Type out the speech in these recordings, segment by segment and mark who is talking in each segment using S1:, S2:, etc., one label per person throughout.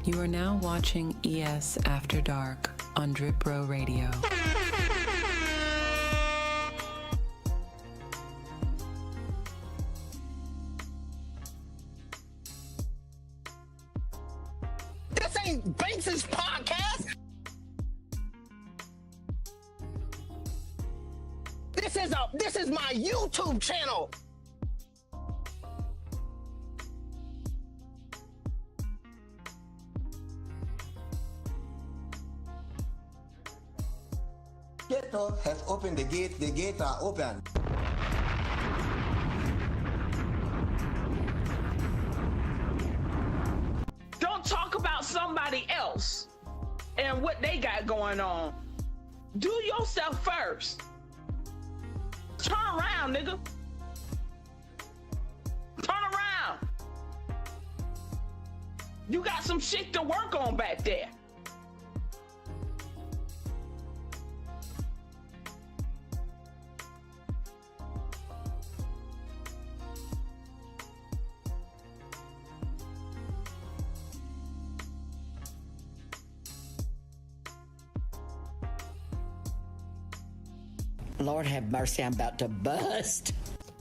S1: You are now watching ES After Dark on Drip Row Radio.
S2: This ain't Banks' podcast. This is my YouTube channel.
S3: Ghetto has opened the gates are open.
S4: Don't talk about somebody else and what they got going on. Do yourself first. Turn around, nigga. Turn around. You got some shit to work on back there.
S5: Lord have mercy, I'm about to bust.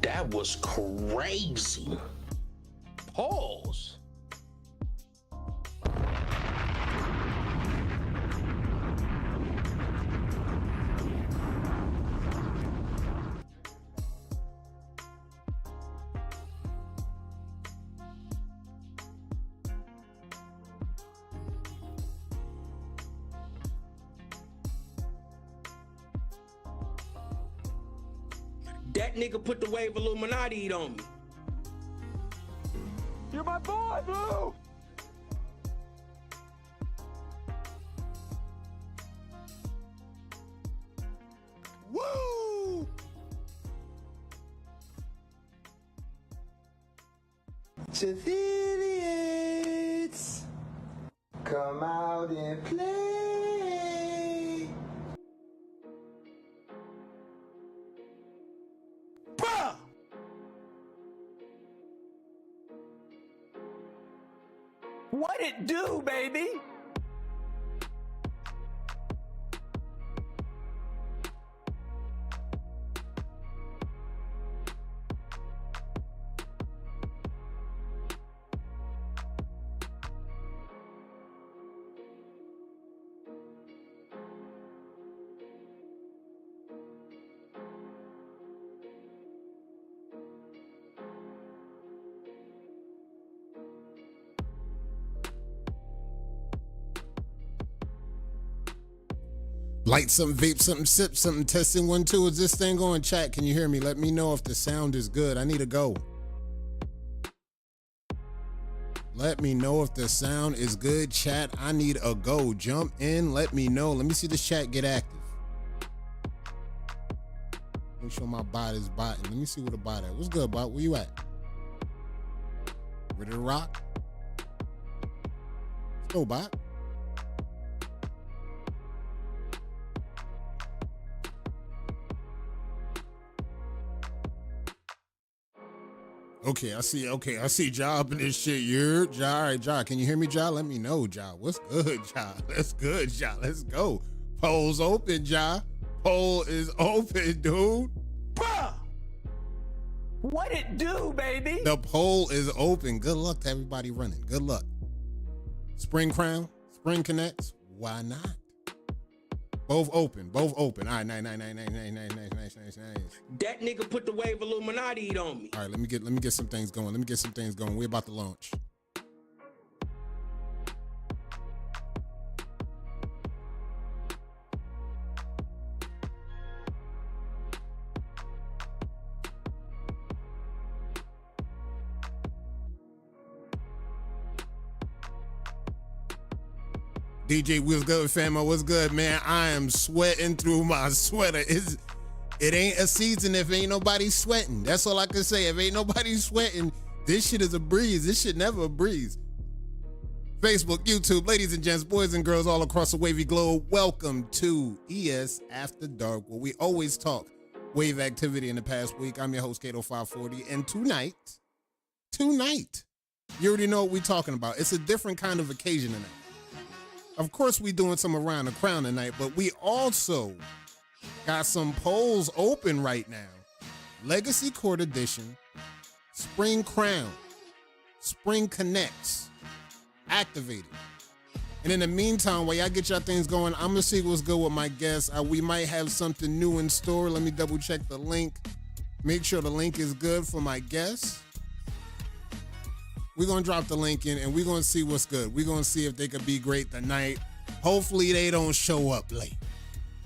S2: That was crazy. Pause.
S6: That nigga put the wave Illuminati on me.
S7: You're my boy, Blue! Woo!
S3: Affiliates, come out and play.
S7: Bruh! What it do, baby?
S8: Light something, vape something, sip something, testing 1, 2. Is this thing going? Chat, can you hear me? Let me know if the sound is good. I need to go. Let me know if the sound is good. Chat, I need a go. Jump in, let me know. Let me see this chat get active. Make sure my bot is botting. Let me see where the bot at. What's good, bot? Where you at? Ready to rock? Let's go, bot. Okay, I see Ja up in this shit. You're Ja. All right, Ja. Can you hear me, Ja? Let me know, Ja. What's good, Ja? That's good, Ja. Let's go. Poll's open, Ja. Poll is open, dude.
S7: Bruh! What it do, baby?
S8: The poll is open. Good luck to everybody running. Good luck. Spring Crown, Spring Connects. Why not? Both open. Both open. All right, nice.
S6: That nigga put the wave Illuminati on me.
S8: All right, let me get some things going. We're about to launch. DJ, what's good, famo? What's good, man? I am sweating through my sweater. It ain't a season if ain't nobody sweating. That's all I can say. If ain't nobody sweating, this shit is a breeze. This shit never a breeze. Facebook, YouTube, ladies and gents, boys and girls all across the wavy globe, welcome to ES After Dark, where we always talk wave activity in the past week. I'm your host, Kato540, and tonight, you already know what we're talking about. It's a different kind of occasion tonight. Of course, we doing some Around the Crown tonight, but we also got some polls open right now. Legacy Court Edition, Spring Crown, Spring Connects, activated. And in the meantime, while y'all get y'all things going, I'm gonna see what's good with my guests. We might have something new in store. Let me double check the link. Make sure the link is good for my guests. We're gonna drop the link in and we're gonna see what's good. We're gonna see if they could be great tonight. Hopefully they don't show up late.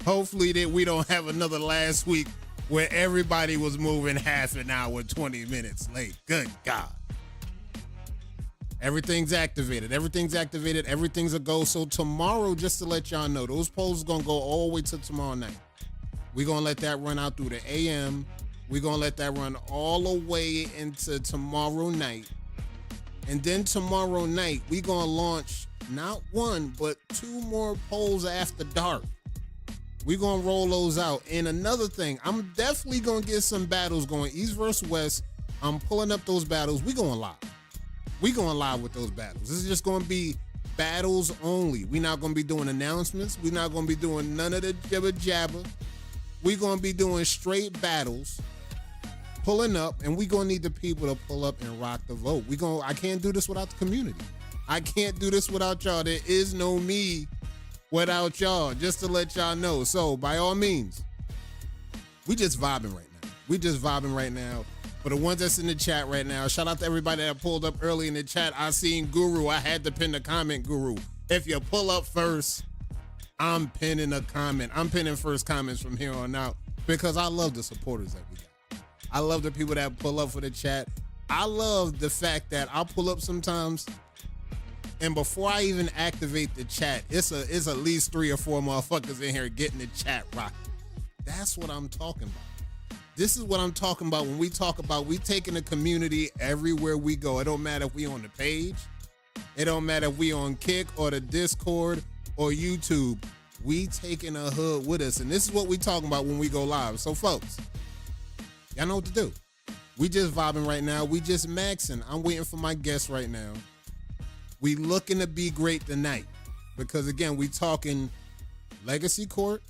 S8: Hopefully that we don't have another last week where everybody was moving half an hour, 20 minutes late. Good God. Everything's activated. Everything's a go. So tomorrow, just to let y'all know, those polls are gonna go all the way to tomorrow night. We're gonna let that run out through the AM. We're gonna let that run all the way into tomorrow night. And then tomorrow night, we're going to launch not one, but two more polls after dark. We're going to roll those out. And another thing, I'm definitely going to get some battles going. East versus West, I'm pulling up those battles. We're going live. We're going live with those battles. This is just going to be battles only. We're not going to be doing announcements. We're not going to be doing none of the jibber jabber. We're going to be doing straight battles. Pulling up, and we're gonna need the people to pull up and rock the vote. I can't do this without the community. I can't do this without y'all. There is no me without y'all, just to let y'all know. So by all means, we just vibing right now. For the ones that's in the chat right now, shout out to everybody that pulled up early in the chat. I seen Guru. I had to pin the comment, Guru. If you pull up first, I'm pinning a comment. I'm pinning first comments from here on out because I love the supporters that we got. I love the people that pull up for the chat. I love the fact that I'll pull up sometimes, and before I even activate the chat, it's at least 3 or 4 motherfuckers in here getting the chat rocking. That's what I'm talking about. This is what I'm talking about when we talk about we taking the community everywhere we go. It don't matter if we on the page. It don't matter if we on Kick or the Discord or YouTube. We taking a hood with us, and this is what we talking about when we go live. So folks, y'all know what to do. We just vibing right now. We just maxing. I'm waiting for my guests right now. We looking to be great tonight because, again, we talking Legacy Court.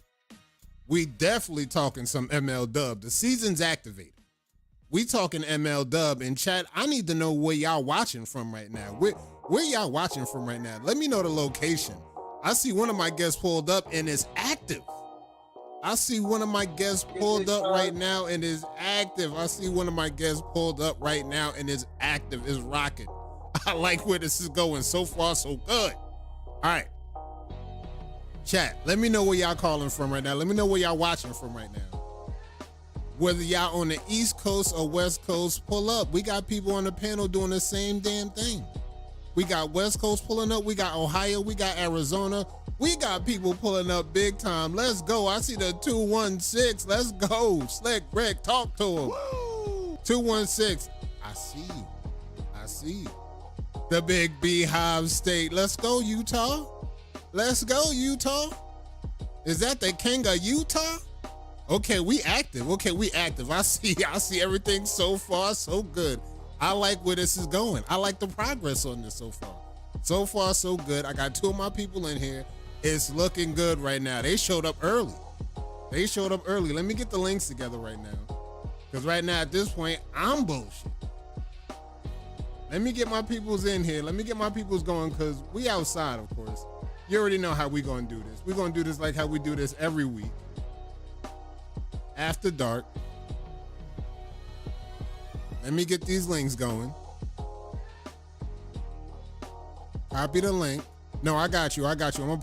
S8: We definitely talking some ML Dub. The season's activated. We talking ML Dub. In chat, I need to know where y'all watching from right now. Where y'all watching from right now? Let me know the location. I see one of my guests pulled up and is active. I see one of my guests pulled up right now and is active. Is rocking. I like where this is going. So far, so good. All right. Chat, let me know where y'all calling from right now. Let me know where y'all watching from right now. Whether y'all on the East Coast or West Coast, pull up. We got people on the panel doing the same damn thing. We got West Coast pulling up. We got Ohio. We got Arizona. We got people pulling up big time. Let's go. I see the 216. Let's go. Slick Rick, talk to him. Woo! 216. I see you. The big Beehive State. Let's go, Utah. Is that the king of Utah? Okay, we active. I see everything so far, so good. I like where this is going. I like the progress on this so far. So far, so good. I got 2 of my people in here. It's looking good right now. They showed up early. Let me get the links together right now. Because right now, at this point, I'm bullshit. Let me get my peoples in here. Let me get my peoples going because we outside, of course. You already know how we going to do this. We're going to do this like how we do this every week. After dark. Let me get these links going. Copy the link. No, I got you. I got you. I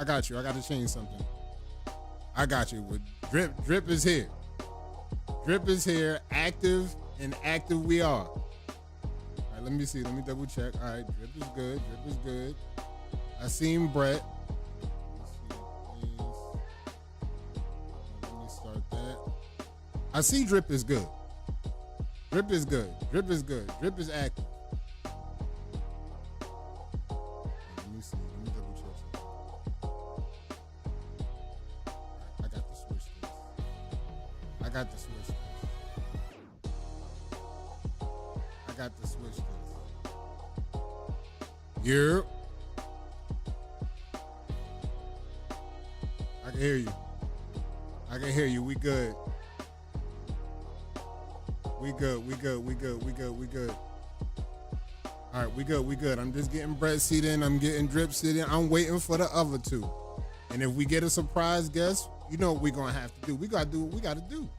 S8: got you. I got to change something. I got you. Drip is here. Drip is here. Active and active we are. All right, let me see. Let me double check. All right, Drip is good. I seen Brett. I see drip is good. Drip is good. Drip is good. Drip is active. Let me see. Let me double check something. I got to switch this. I got to switch this. I got to switch this. Yeah. I can hear you. I can hear you. We good. We good. We good. We good. We good. We good. All right, we good. We good. I'm just getting Brett seated in. I'm getting drip seated in. I'm waiting for the other two. And if we get a surprise guest, you know what we're going to have to do. We got to do what we got to do.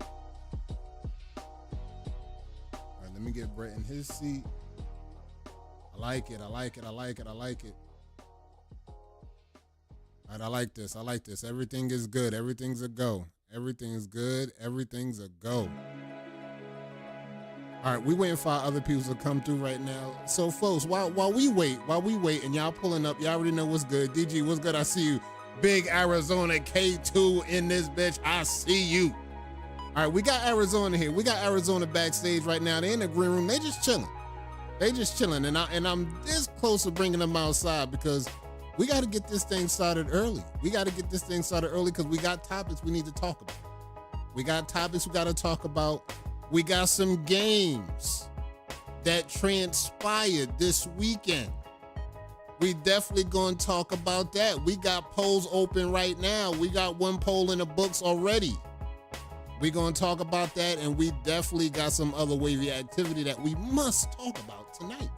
S8: All right, let me get Brett in his seat. I like it. I like it. I like it. I like it. All right, I like this. I like this. Everything is good. Everything's a go. Everything is good. Everything's a go. All right, we waiting for our other people to come through right now. So, folks, while we wait, and y'all pulling up, y'all already know what's good. DG, what's good? I see you. Big Arizona K2 in this bitch. I see you. All right, we got Arizona here. We got Arizona backstage right now. They in the green room. They just chilling. They just chilling, and I'm this close to bringing them outside because we got to get this thing started early. We got to get this thing started early because we got topics we need to talk about. We got topics we got to talk about. We got some games that transpired this weekend. We definitely going to talk about that. We got polls open right now. We got one poll in the books already. We're going to talk about that, and we definitely got some other wavy activity that we must talk about tonight.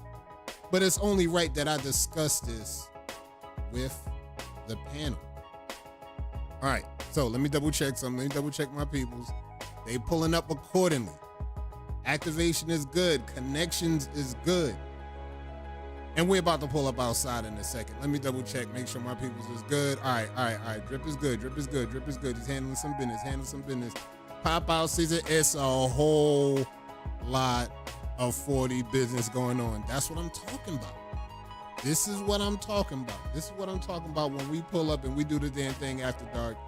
S8: But it's only right that I discuss this with the panel. All right, so let me double check something. Let me double check my peoples. They pulling up accordingly. Activation is good. Connections is good. And we're about to pull up outside in a second. Let me double check, make sure my peoples is good. All right. Drip is good. Drip is good. Drip is good. He's handling some business. Pop out season. It's a whole lot of 40 business going on. That's what I'm talking about. This is what I'm talking about. This is what I'm talking about when we pull up and we do the damn thing after dark.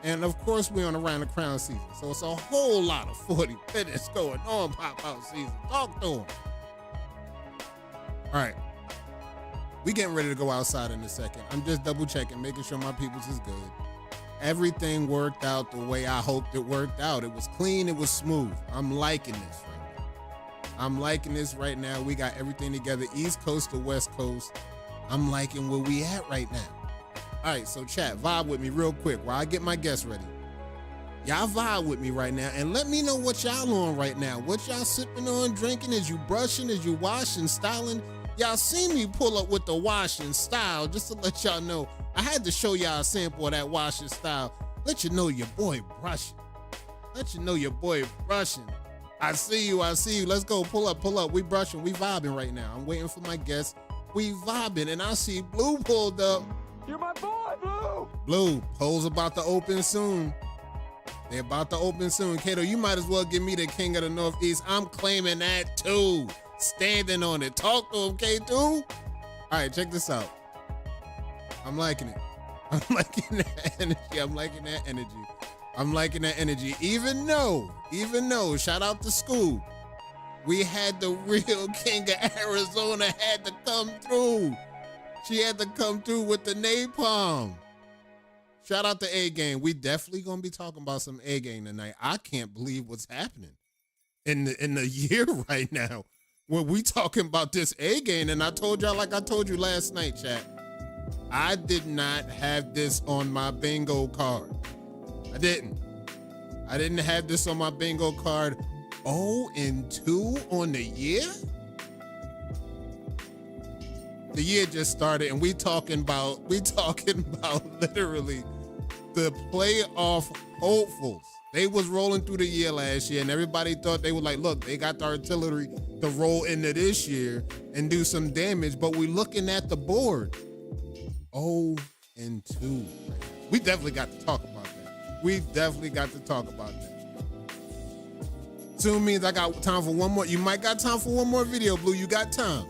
S8: And of course, we're on Around the Crown season. So it's a whole lot of 40 business going on pop out season. Talk to them. All right. We getting ready to go outside in a second. I'm just double checking, making sure my people's is good. Everything worked out the way I hoped it worked out. It was clean. It was smooth. I'm liking this right now. I'm liking this right now. We got everything together, East Coast to West Coast. I'm liking where we at right now. All right, so chat, vibe with me real quick while I get my guests ready. Y'all vibe with me right now and let me know what y'all on right now. What y'all sipping on, drinking, as you brushing, as you washing, styling. Y'all see me pull up with the washing style just to let y'all know. I had to show y'all a sample of that washing style. Let you know your boy brushing. Let you know your boy brushing. I see you. Let's go, pull up. We brushing, we vibing right now. I'm waiting for my guests. We vibing and I see Blue pulled up.
S7: You're my boy, Blue.
S8: Blue, polls about to open soon. They're about to open soon. Kato, you might as well give me the king of the Northeast. I'm claiming that too. Standing on it. Talk to him, K2. All right, check this out. I'm liking it. I'm liking that energy. I'm liking that energy. Even though, shout out to Scoob. We had the real king of Arizona had to come through. She had to come through with the napalm. Shout out to A-Game. We definitely gonna be talking about some A-Game tonight. I can't believe what's happening in the year right now. When we talking about this A-Game, and I told y'all like I told you last night, chat. I did not have this on my bingo card. I didn't have this on my bingo card. 0-2 on the year? The year just started and we talking about literally the playoff hopefuls. They was rolling through the year last year and everybody thought they were like, look, they got the artillery to roll into this year and do some damage, but we looking at the board. 0-2. We definitely got to talk about that. Soon means I got time for one more. You might got time for one more video, Blue. You got time.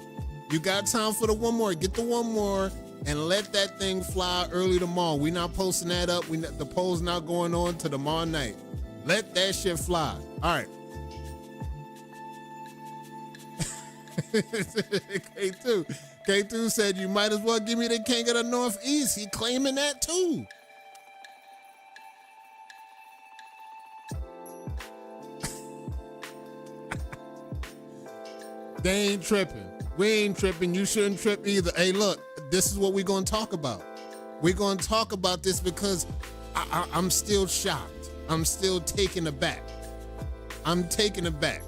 S8: You got time for the one more. Get the one more and let that thing fly early tomorrow. We not posting that up. The poll's not going on to tomorrow night. Let that shit fly. All right. K2 said you might as well give me the king of the Northeast. He claiming that too. They ain't tripping. We ain't tripping. You shouldn't trip either. Hey, look, this is what we're going to talk about. We're going to talk about this because I'm still shocked. I'm still taken aback. I'm taken aback.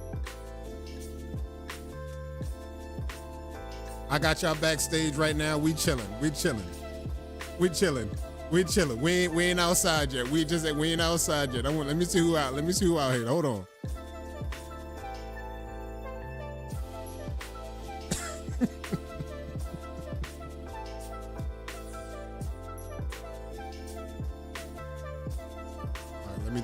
S8: I got y'all backstage right now. We chilling. We ain't outside yet. We ain't outside yet. Let me see who out. Let me see who out here. Hold on. Let me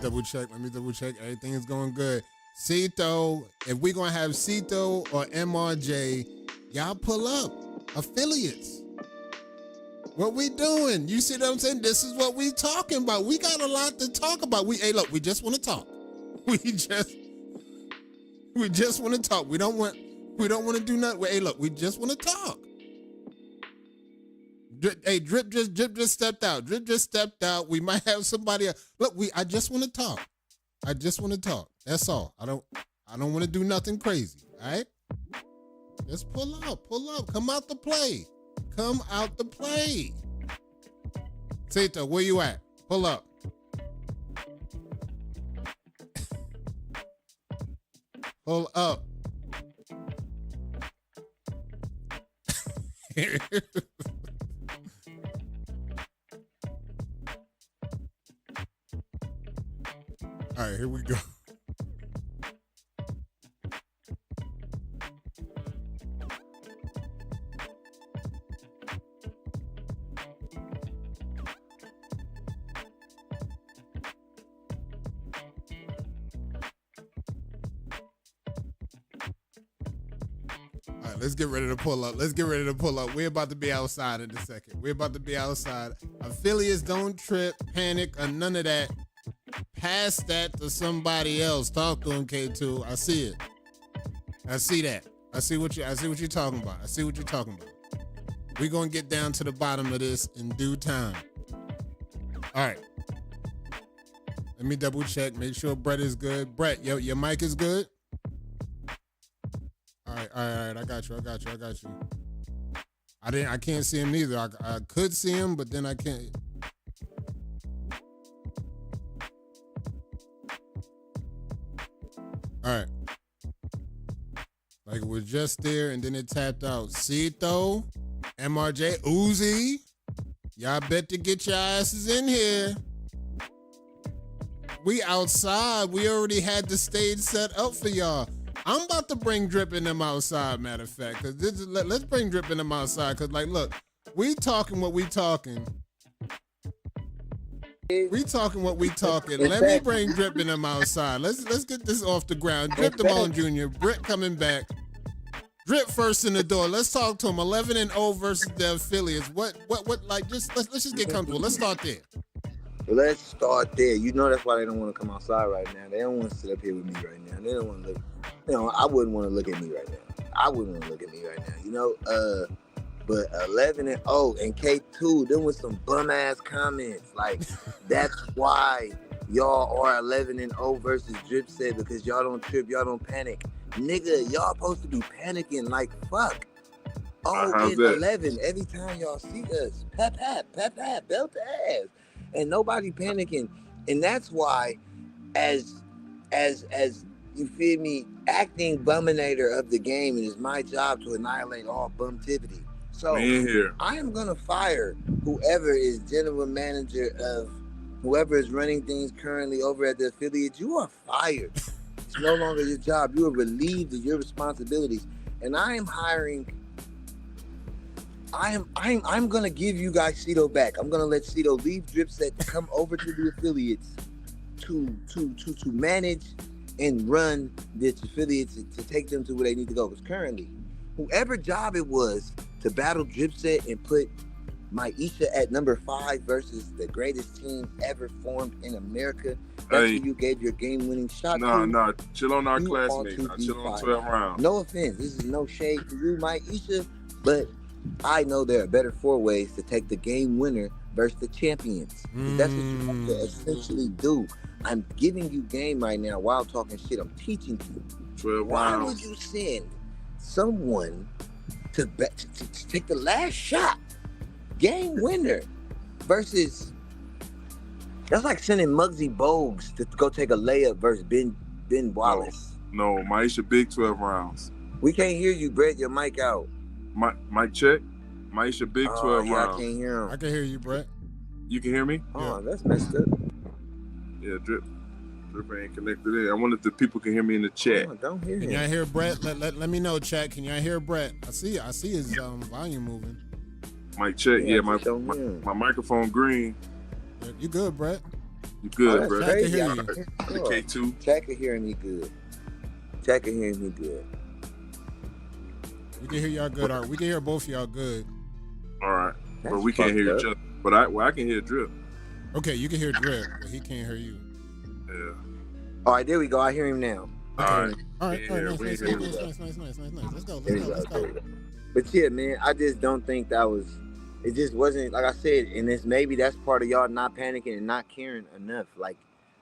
S8: double check. Everything is going good. Cito, if we're going to have Cito or MRJ, y'all pull up. Affiliates. What we doing? You see what I'm saying? This is what we talking about. We got a lot to talk about. We just want to talk. We just want to talk. We don't want to do nothing. We just want to talk. Drip just stepped out. Drip just stepped out. We might have somebody else. Look, I just want to talk. That's all. I don't want to do nothing crazy. All right? Just pull up. Come out to play. Cito, where you at? Pull up. Pull up. All right, here we go. All right, let's get ready to pull up. We're about to be outside in a second. Affiliates, don't trip, panic, or none of that. Pass that to somebody else. Talk to him, K2. I see it. I see that. I see what you're talking about. We're going to get down to the bottom of this in due time. All right. Let me double check. Make sure Brett is good. Brett, your mic is good? All right. I got you. I can't see him neither. I could see him, but then I can't. All right. Like it was just there and then it tapped out. Cito, MRJ, Uzi. Y'all better get your asses in here. We outside. We already had the stage set up for y'all. I'm about to bring Drip in them outside, matter of fact. Cause let's bring Drip in them outside. Cause like, look, we talking what we talking. Let me bring Drip in them outside. Let's get this off the ground. Drip Damone Jr., Britt coming back. Drip first in the door. Let's talk to him. 11-0 versus the affiliates. What like let's just get comfortable. Let's start there.
S9: Let's start there. You know that's why they don't want to come outside right now. They don't want to sit up here with me right now. They don't want to look. I wouldn't want to look at me right now. But 11-0 and K2, them with some bum ass comments. Like that's why y'all are 11-0 versus Drip said, because y'all don't trip, y'all don't panic. Nigga, y'all supposed to be panicking like fuck. It's 11 every time y'all see us. Pap, belt the ass. And nobody panicking. And that's why as you feel me, acting buminator of the game, it is my job to annihilate all bumtivity. So I am gonna fire whoever is general manager of whoever is running things currently over at the affiliate. You are fired. It's no longer your job. You are relieved of your responsibilities. And I am hiring. I'm gonna give you guys Cito back. I'm gonna let Cito leave Dripset to come over to the affiliates to manage and run this affiliates to take them to where they need to go. Because currently, whoever job it was to battle Dripset and put Maisha at number 5 versus the greatest team ever formed in America. That's who you gave your game-winning shot to.
S10: No, chill on our
S9: You
S10: classmates.
S9: are to be
S10: Chill on
S9: fired.
S10: 12 rounds.
S9: No offense, this is no shade to you, Maisha, but I know there are better 4 ways to take the game winner versus the champions. That's what you have to essentially do. I'm giving you game right now while talking shit. I'm teaching you.
S10: 12
S9: Why
S10: rounds.
S9: would you send someone to take the last shot, game winner, versus? That's like sending Muggsy Bogues to go take a layup versus Ben Wallace.
S10: No, Maisha big 12 rounds.
S9: We can't hear you, Brett. Your mic out.
S10: Mic check. Maisha big 12
S9: yeah,
S10: rounds.
S9: I can't hear him.
S8: I can hear you, Brett.
S10: You can hear me?
S9: Oh, that's messed up.
S10: Yeah, Drip ain't connected in. I wonder if the people can hear me in the chat.
S9: Oh, don't hear
S8: Can
S9: him.
S8: y'all hear Brett? Let me know, chat. Can y'all hear Brett? I see his volume moving.
S10: Mic check.
S9: Yeah,
S10: Yeah,
S9: just don't hear him.
S10: my microphone green.
S8: You good, Brett?
S10: You good,
S9: that's
S10: bro?
S8: Chat can
S9: crazy.
S8: hear
S9: I
S8: you.
S9: can hear
S10: The
S9: you.
S10: K2.
S9: Chat can hear me good. Chat can hear me good.
S8: We can hear y'all good. Art. We can hear both of y'all good.
S10: All right.
S9: That's
S10: But we can't hear
S9: fucked
S10: each
S9: up.
S10: other. But I can hear Drip.
S8: Okay, you can hear Drip, but he can't hear you.
S10: Yeah.
S9: All right, there we go. I hear him now.
S10: All right.
S8: All right,
S10: Yeah,
S8: nice.
S10: we
S8: Let's
S10: hear
S8: go.
S10: you.
S8: Let's go.
S9: There you go. But yeah, man, I just don't think that was. It just wasn't, like I said, and it's maybe that's part of y'all not panicking and not caring enough. Like,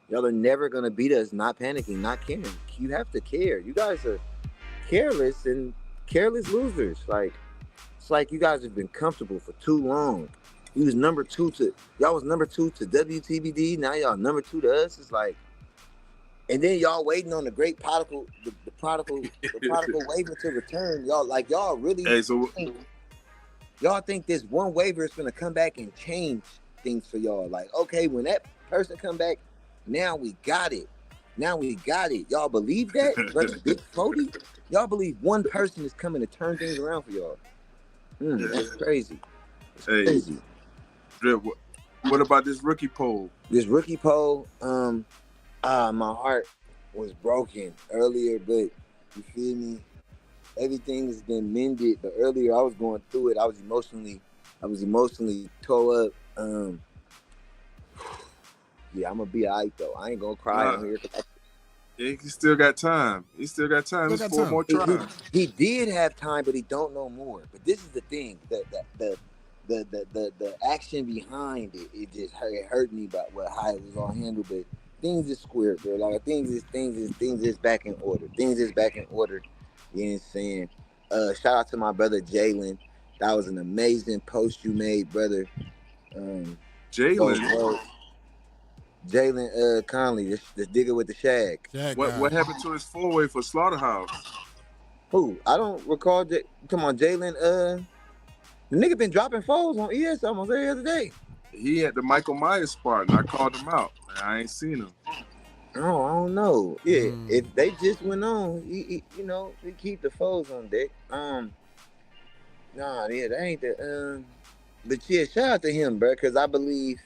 S9: y'all are never gonna beat us not panicking, not caring. You have to care. You guys are careless and careless losers. Like, it's like you guys have been comfortable for too long. Y'all was number 2 to WTBD. Now y'all number 2 to us. It's like, and then y'all waiting on the great prodigal, the prodigal waiver to return. Y'all really.
S10: Hey, so
S9: Y'all think this one waiver is gonna come back and change things for y'all? Like, okay, when that person come back, now we got it. Y'all believe that? Versus Big 40? Y'all believe one person is coming to turn things around for y'all? That's crazy. It's
S10: Hey.
S9: crazy.
S10: Drip, what about this rookie poll?
S9: This rookie poll, my heart was broken earlier, but you feel me? Everything has been mended, but earlier I was going through it. I was emotionally tore up. Yeah, I'm gonna be alright though. I ain't gonna cry on here.
S10: Yeah, he still got time. There's 4 more tries.
S9: He did have time, but he don't know more. But this is the thing: the action behind it just hurt me about how it was all handled. But things is square, bro. Like things is back in order. Things is back in order. You know what I'm saying? Shout out to my brother Jalen. That was an amazing post you made, brother.
S10: Jalen.
S9: Jalen Conley, the digger with the shag.
S10: What happened to his 4-way for Slaughterhouse?
S9: Who? I don't recall. Come on, Jalen. The nigga been dropping foes on ES almost every other day.
S10: He had the Michael Myers spot, and I called him out. I ain't seen him.
S9: Oh, I don't know. Yeah, if they just went on, he keep the foes on deck. That ain't the. But yeah, shout out to him, bro, because I believe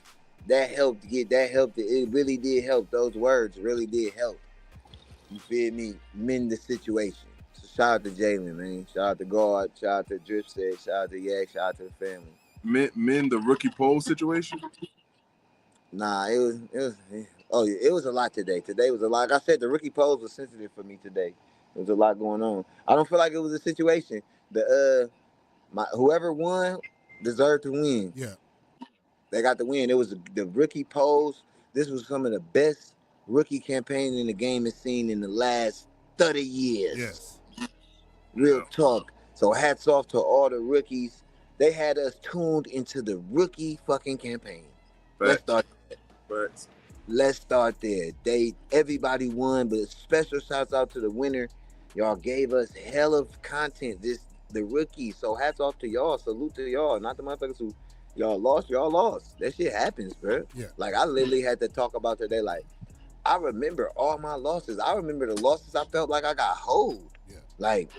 S9: that helped. It really did help. Those words really did help. You feel me? Mend the situation. So shout out to Jalen, man. Shout out to God. Shout out to Dripset. Shout out to Yak. Shout out to the family.
S10: Mend the rookie poll situation?
S9: Nah, it was. Oh yeah, it was a lot today. Today was a lot. Like I said, the rookie polls was sensitive for me today. There was a lot going on. I don't feel like it was a situation. Whoever won deserved to win.
S8: Yeah,
S9: they got the win. It was the rookie polls. This was some of the best rookie campaign in the game has seen in the last 30 years.
S8: Yes.
S9: Real talk. So hats off to all the rookies. They had us tuned into the rookie fucking campaign. Let's start there. Let's start there. Everybody won, but special shouts out to the winner. Y'all gave us hell of content. The rookies. So hats off to y'all. Salute to y'all. Not the motherfuckers who y'all lost. That shit happens, bro.
S8: Yeah.
S9: Like I literally had to talk about today. Like I remember all my losses. I remember the losses I felt like I got hold.
S8: Yeah.
S9: Like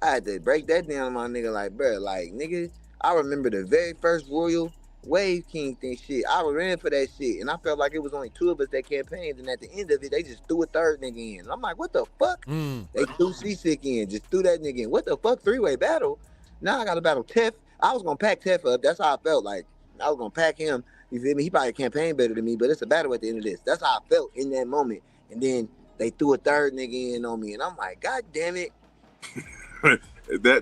S9: I had to break that down to my nigga. Like, bro, like nigga, I remember the very first Royal Wave King thing shit. I ran for that shit, and I felt like it was only 2 of us that campaigned, and at the end of it, they just threw a third nigga in. And I'm like, what the fuck? They threw C-Sick in, just threw that nigga in. What the fuck? 3-way battle? Now I gotta battle Tef I was gonna pack Tef up. That's how I felt. Like I was gonna pack him. You feel me? He probably campaigned better than me, but it's a battle at the end of this. That's how I felt in that moment. And then they threw a third nigga in on me, and I'm like, God damn it.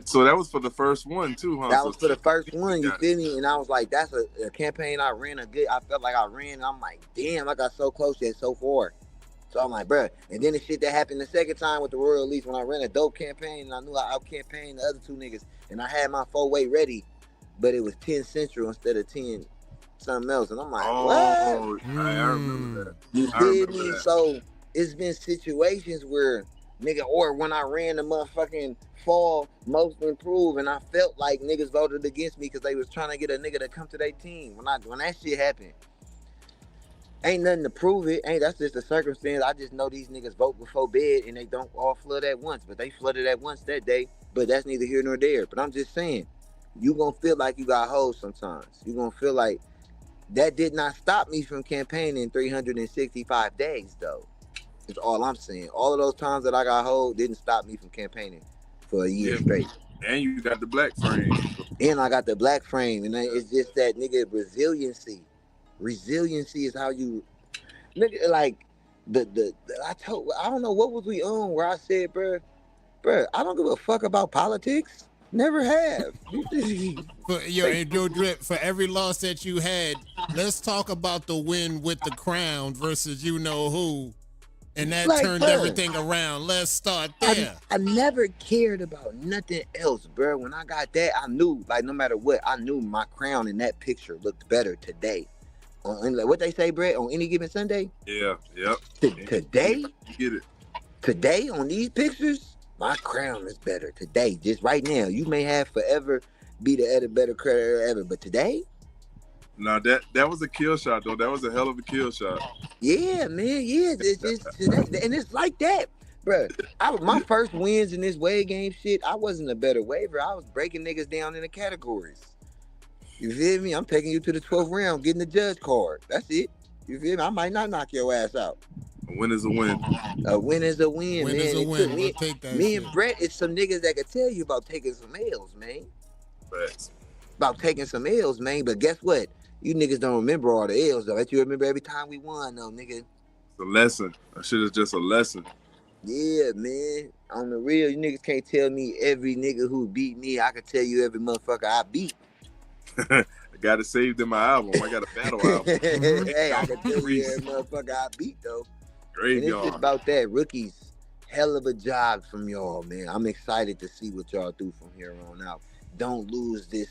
S10: So that was for the first one too, huh?
S9: That was for the first one, you feel me? And I was like, that's a campaign I ran I felt like I ran, and I'm like, damn, I got so close yet so far. So I'm like, bruh. And then the shit that happened the second time with the Royal Elite when I ran a dope campaign, and I knew I out-campaigned the other two niggas, and I had my 4-way ready, but it was 10 Central instead of 10 something else. And I'm like, what?
S10: I remember that.
S9: You feel me? So it's been situations where, nigga, or when I ran the motherfucking fall most improved, and I felt like niggas voted against me because they was trying to get a nigga to come to their team. When that shit happened, ain't nothing to prove it. That's just a circumstance. I just know these niggas vote before bed and they don't all flood at once. But they flooded at once that day. But that's neither here nor there. But I'm just saying, you gonna feel like you got hoes sometimes. You gonna feel like that did not stop me from campaigning 365 days though. That's all I'm saying. All of those times that I got hoes didn't stop me from campaigning for a year straight.
S10: And you got the black frame.
S9: And I got the black frame. And it's just that nigga resiliency. Resiliency is how you, nigga, like I don't know what was we on where I said, bruh, I don't give a fuck about politics. Never have.
S8: Yo, Drip, for every loss that you had, let's talk about the win with the crown versus you know who, and that
S9: like,
S8: turned everything around. Let's start there.
S9: I never cared about nothing else, bro. When I got that, I knew, like, no matter what, I knew my crown in that picture looked better today. Like what they say, Brett, on any given Sunday?
S10: Yeah, yep.
S9: Today?
S10: Get it.
S9: Today, on these pictures, my crown is better. Today, just right now. You may have forever be the better creditor ever, but today?
S10: No, that was a kill shot, though. That was a hell of a kill shot.
S9: Yeah, man, yeah. It's just today, and it's like that, bro. My first wins in this wave game shit, I wasn't a better waver. I was breaking niggas down in the categories. You feel me? I'm taking you to the 12th round, getting the judge card. That's it. You feel me? I might not knock your ass out.
S10: A win is a win.
S9: A win is a win,
S8: Win
S9: man.
S8: is a win. We'll take that
S9: me
S8: shit.
S9: and Brett is some niggas that could tell you about taking some L's, man.
S10: Facts.
S9: About taking some L's, man. But guess what? You niggas don't remember all the L's, though. I bet you remember every time we won, though, nigga.
S10: It's a lesson. That shit is just a lesson.
S9: Yeah, man. On the real, you niggas can't tell me every nigga who beat me. I can tell you every motherfucker I beat.
S10: I got it saved in my album. I got a battle album.
S9: Hey, I can tell you every motherfucker I beat, though.
S10: Great,
S9: And it's
S10: y'all.
S9: just about that. Rookies, hell of a job from y'all, man. I'm excited to see what y'all do from here on out. Don't lose this.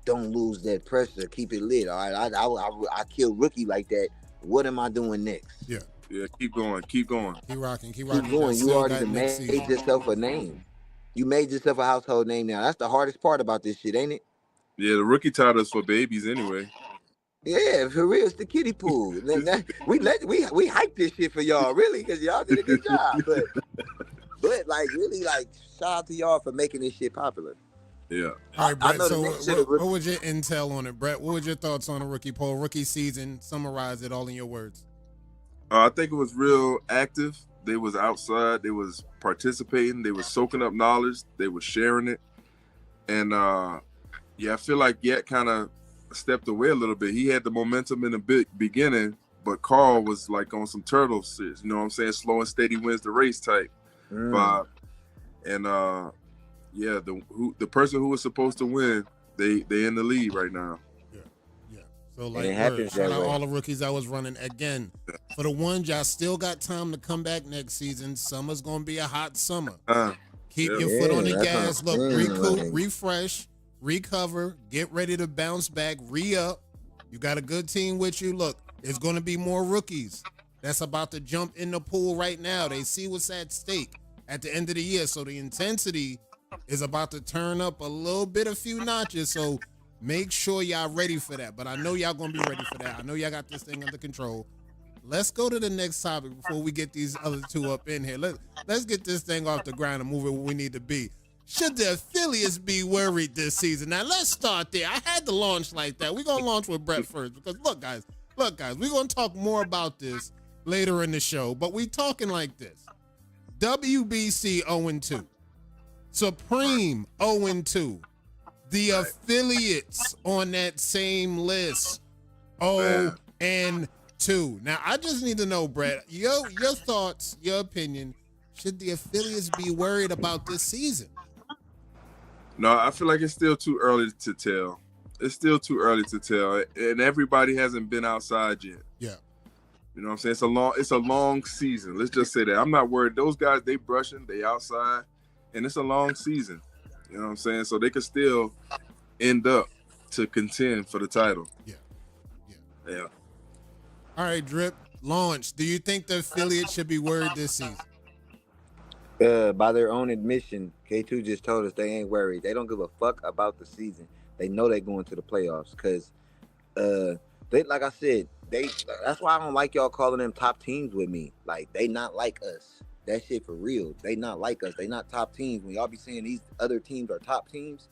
S9: Don't lose that pressure. Keep it lit, all right? I kill Rookie like that. What am I doing next?
S8: Yeah.
S10: Yeah, keep going. Keep going.
S8: Keep rocking.
S9: Keep going. You already made yourself a name. You made yourself a household name now. That's the hardest part about this shit, ain't it?
S10: Yeah, the rookie title's for babies anyway.
S9: Yeah, for real, it's the kiddie pool. we hype this shit for y'all, really, because y'all did a good job. But like, really, like, shout out to y'all for making this shit popular.
S10: Yeah.
S8: All right, Brett.
S9: know
S8: So,
S9: the next shit
S8: what was your intel on it, Brett? What was your thoughts on the rookie poll, rookie season? Summarize it all in your words.
S10: I think it was real active. They was outside. They was participating. They was soaking up knowledge. They was sharing it. And yeah, I feel like Yet kind of stepped away a little bit. He had the momentum in the beginning, but Carl was like on some turtle shit. You know what I'm saying? Slow and steady wins the race type vibe. And yeah, the person who was supposed to win, they in the lead right now.
S8: Yeah. So like, shout out all the rookies that was running again. For the ones y'all still got time to come back next season. Summer's gonna be a hot summer. Keep your foot on the gas. Look, recoup, refresh, recover, get ready to bounce back, re-up. You got a good team with you. Look, it's gonna be more rookies that's about to jump in the pool right now. They see what's at stake at the end of the year. So the intensity is about to turn up a little bit, a few notches. So make sure y'all ready for that. But I know y'all gonna be ready for that. I know y'all got this thing under control. Let's go to the next topic before we get these other two up in here. Let's get this thing off the ground and move it where we need to be. Should the affiliates be worried this season? Now let's start there. I had to launch like that. We're gonna launch with Brett first because look guys, we're gonna talk more about this later in the show, but we talking like this. WBC 0-2. Supreme 0-2. the affiliates on that same list. 0-2. Now, I just need to know, Brett, your thoughts, your opinion. Should the affiliates be worried about this season?
S10: No, I feel like it's still too early to tell. It's still too early to tell, and everybody hasn't been outside yet.
S8: Yeah.
S10: You know what I'm saying? It's a long season. Let's just say that. I'm not worried. Those guys, they brushing, they outside, and it's a long season. You know what I'm saying? So they could still end up to contend for the title. Yeah.
S8: All right, Drip, launch. Do you think the affiliate should be worried this season?
S9: By their own admission, K2 just told us they ain't worried. They don't give a fuck about the season. They know they're going to the playoffs because, they, like I said, that's why I don't like y'all calling them top teams with me. Like, they not like us. That shit for real. They not like us. They not top teams. When y'all be saying these other teams are top teams,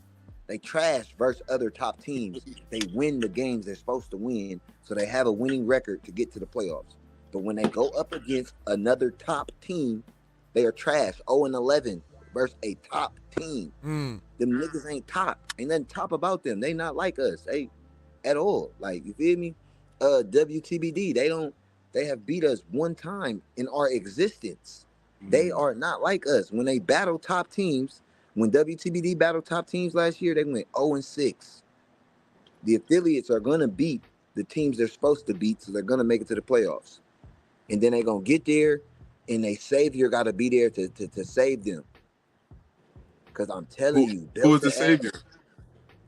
S9: they trash versus other top teams. They win the games they're supposed to win, so they have a winning record to get to the playoffs. But when they go up against another top team, they are trash. 0-11 versus a top team. Them niggas ain't top. Ain't nothing top about them. They not like us. They at all. Like, you feel me? WTBD, they have beat us one time in our existence. They are not like us. When they battle top teams, when WTBD battled top teams last year, they went 0-6. The affiliates are gonna beat the teams they're supposed to beat, so they're gonna make it to the playoffs. And then they're gonna get there, and they savior gotta be there to save them. Because I'm telling you,
S10: who is the savior?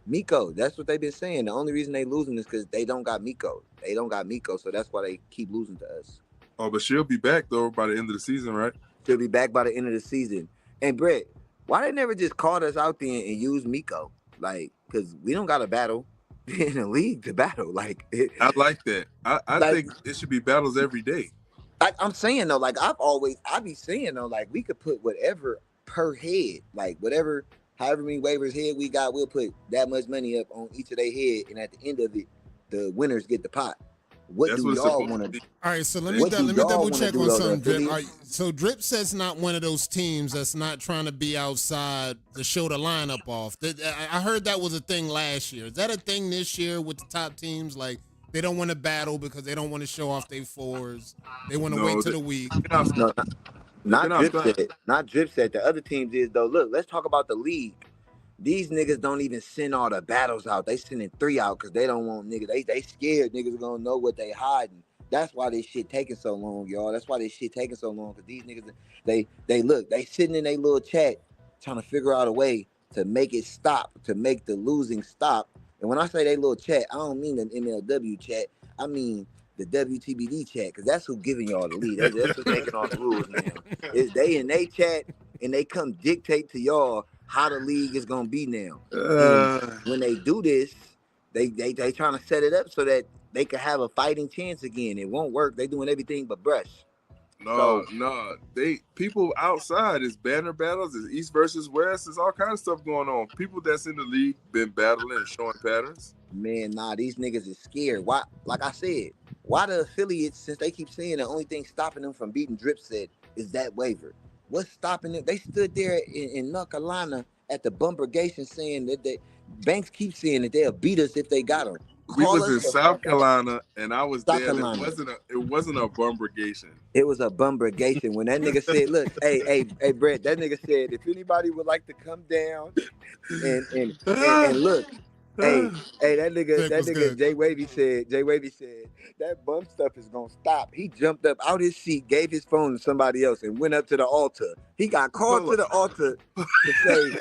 S9: Miko. That's what they've been saying. The only reason they losing is because they don't got Miko. They don't got Miko, so that's why they keep losing to us.
S10: Oh, but she'll be back though by the end of the season, right?
S9: She'll be back by the end of the season. And Brett, why they never just called us out there and used Miko? Like, because we don't got a battle in the league to battle. Like,
S10: I like that. I
S9: like,
S10: think it should be battles every day.
S9: I'm saying though, like I be saying though, like we could put whatever per head, like whatever, however many waivers head we got, we'll put that much money up on each of their head, and at the end of it, the winners get the pot. What do y'all want to do?
S8: All right, so let me double check on something, Drip. Right, so Drip says not one of those teams that's not trying to be outside to show the lineup off. I heard that was a thing last year. Is that a thing this year with the top teams? Like, they don't want to battle because they don't want to show off their fours. They want to wait till the week.
S9: No, not Drip said. The other teams is though. Look, let's talk about the league. These niggas don't even send all the battles out. They sending 3 out because they don't want niggas. They scared niggas gonna know what they hiding. That's why this shit taking so long, y'all. That's why this shit taking so long, because these niggas, they sitting in their little chat trying to figure out a way to make it stop, to make the losing stop. And when I say they little chat, I don't mean the MLW chat. I mean the WTBD chat, because that's who giving y'all the lead. That's who's making all the rules now. Is they in they chat and they come dictate to y'all how the league is gonna be now. When they do this, they trying to set it up so that they can have a fighting chance again. It won't work. They doing everything but brush.
S10: No. People outside is banner battles, is East versus West, there's all kinds of stuff going on. People that's in the league been battling and showing patterns.
S9: Man, nah, these niggas is scared. Why? Like I said, why the affiliates, since they keep saying the only thing stopping them from beating Dripset is that waiver? What's stopping them? They stood there in North Carolina at the Bumbergation saying that Banks keeps saying that they'll beat us if they got them.
S10: We was in South Carolina and I was there. And it wasn't a Bumbergation.
S9: It was a Bumbergation. When that nigga said, "Look, hey, Brett," that nigga said, "If anybody would like to come down and look." Hey, that nigga Jay Wavy said that bum stuff is gonna stop. He jumped up out his seat, gave his phone to somebody else, and went up to the altar. He got called to the altar to say,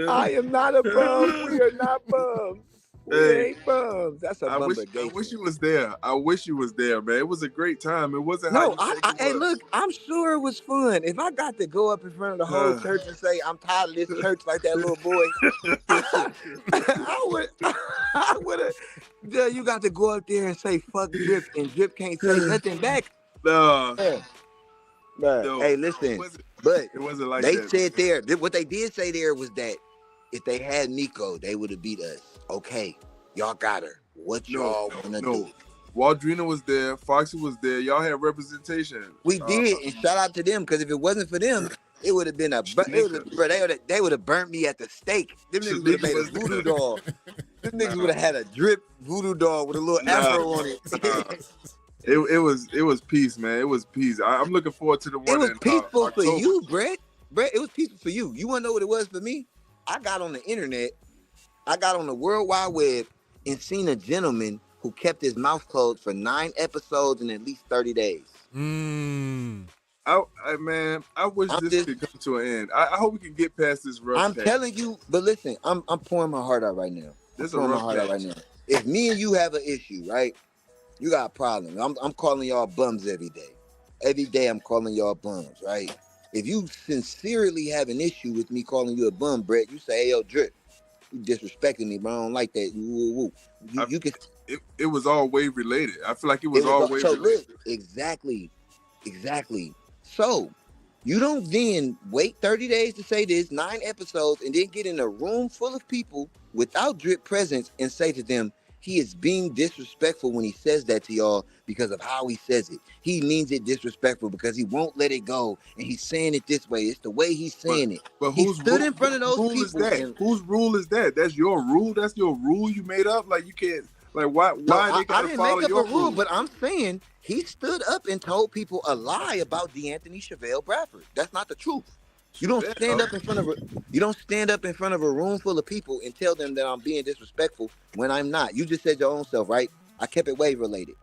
S9: I am not a bum. We are not bums. We ain't bums. That's a Bumbergation.
S10: I wish you was there. I wish you was there, man. It was a great time. It wasn't.
S9: Hey, look, I'm sure it was fun. If I got to go up in front of the whole church and say I'm tired of this church like that little boy, I would have. Yeah, you got to go up there and say fuck Drip, and Drip can't say nothing back.
S10: No.
S9: No. Hey, listen, but
S10: it wasn't like
S9: they
S10: that.
S9: said there. What they did say there was that if they had Miko, they would have beat us. Okay, y'all got her. What y'all wanna do?
S10: Waldrina was there. Foxy was there. Y'all had representation.
S9: We did, and shout out to them, because if it wasn't for them, it would have been they would have burnt me at the stake. Them niggas would have made a voodoo doll. Them niggas would have had a drip voodoo doll with a little afro on it.
S10: It was peace, man. It was peace. I'm looking forward to the one.
S9: It was
S10: in,
S9: peaceful for
S10: October.
S9: you, Brett. Brett, it was peaceful for you. You want to know what it was for me? I got on the internet. I got on the World Wide Web and seen a gentleman who kept his mouth closed for 9 episodes in at least 30 days.
S8: Mm.
S10: Man, I wish this could come to an end. I hope we can get past this rough
S9: I'm
S10: patch.
S9: telling you, but listen, I'm pouring my heart out right now.
S10: This
S9: I'm pouring
S10: a
S9: my
S10: rough
S9: heart out right
S10: patch.
S9: now. If me and you have an issue, right? You got a problem. I'm calling y'all bums every day. Every day I'm calling y'all bums, right? If you sincerely have an issue with me calling you a bum, Brett, you say, hey, yo, Drip, you disrespecting me, but I don't like that. You can.
S10: It was all wave related. I feel like it was all wave
S9: so
S10: related.
S9: look, exactly. So you don't then wait 30 days to say this, 9 episodes, and then get in a room full of people without Drip presence and say to them, he is being disrespectful when he says that to y'all because of how he says it. He means it disrespectful because he won't let it go, and he's saying it this way. It's the way he's saying it.
S10: But
S9: He
S10: whose
S9: stood
S10: rule,
S9: in front of those
S10: rule
S9: people.
S10: is that?
S9: and-
S10: Whose rule is that? That's your rule. That's your rule you made up. Like you can't. Like why?
S9: No,
S10: Why they
S9: I
S10: gotta
S9: didn't
S10: follow
S9: make up
S10: your
S9: a rule,
S10: rule?
S9: but I'm saying he stood up and told people a lie about DeAnthony Chevelle Bradford. That's not the truth. You don't stand up in front of a room full of people and tell them that I'm being disrespectful when I'm not. You just said your own self, right? I kept it wave related.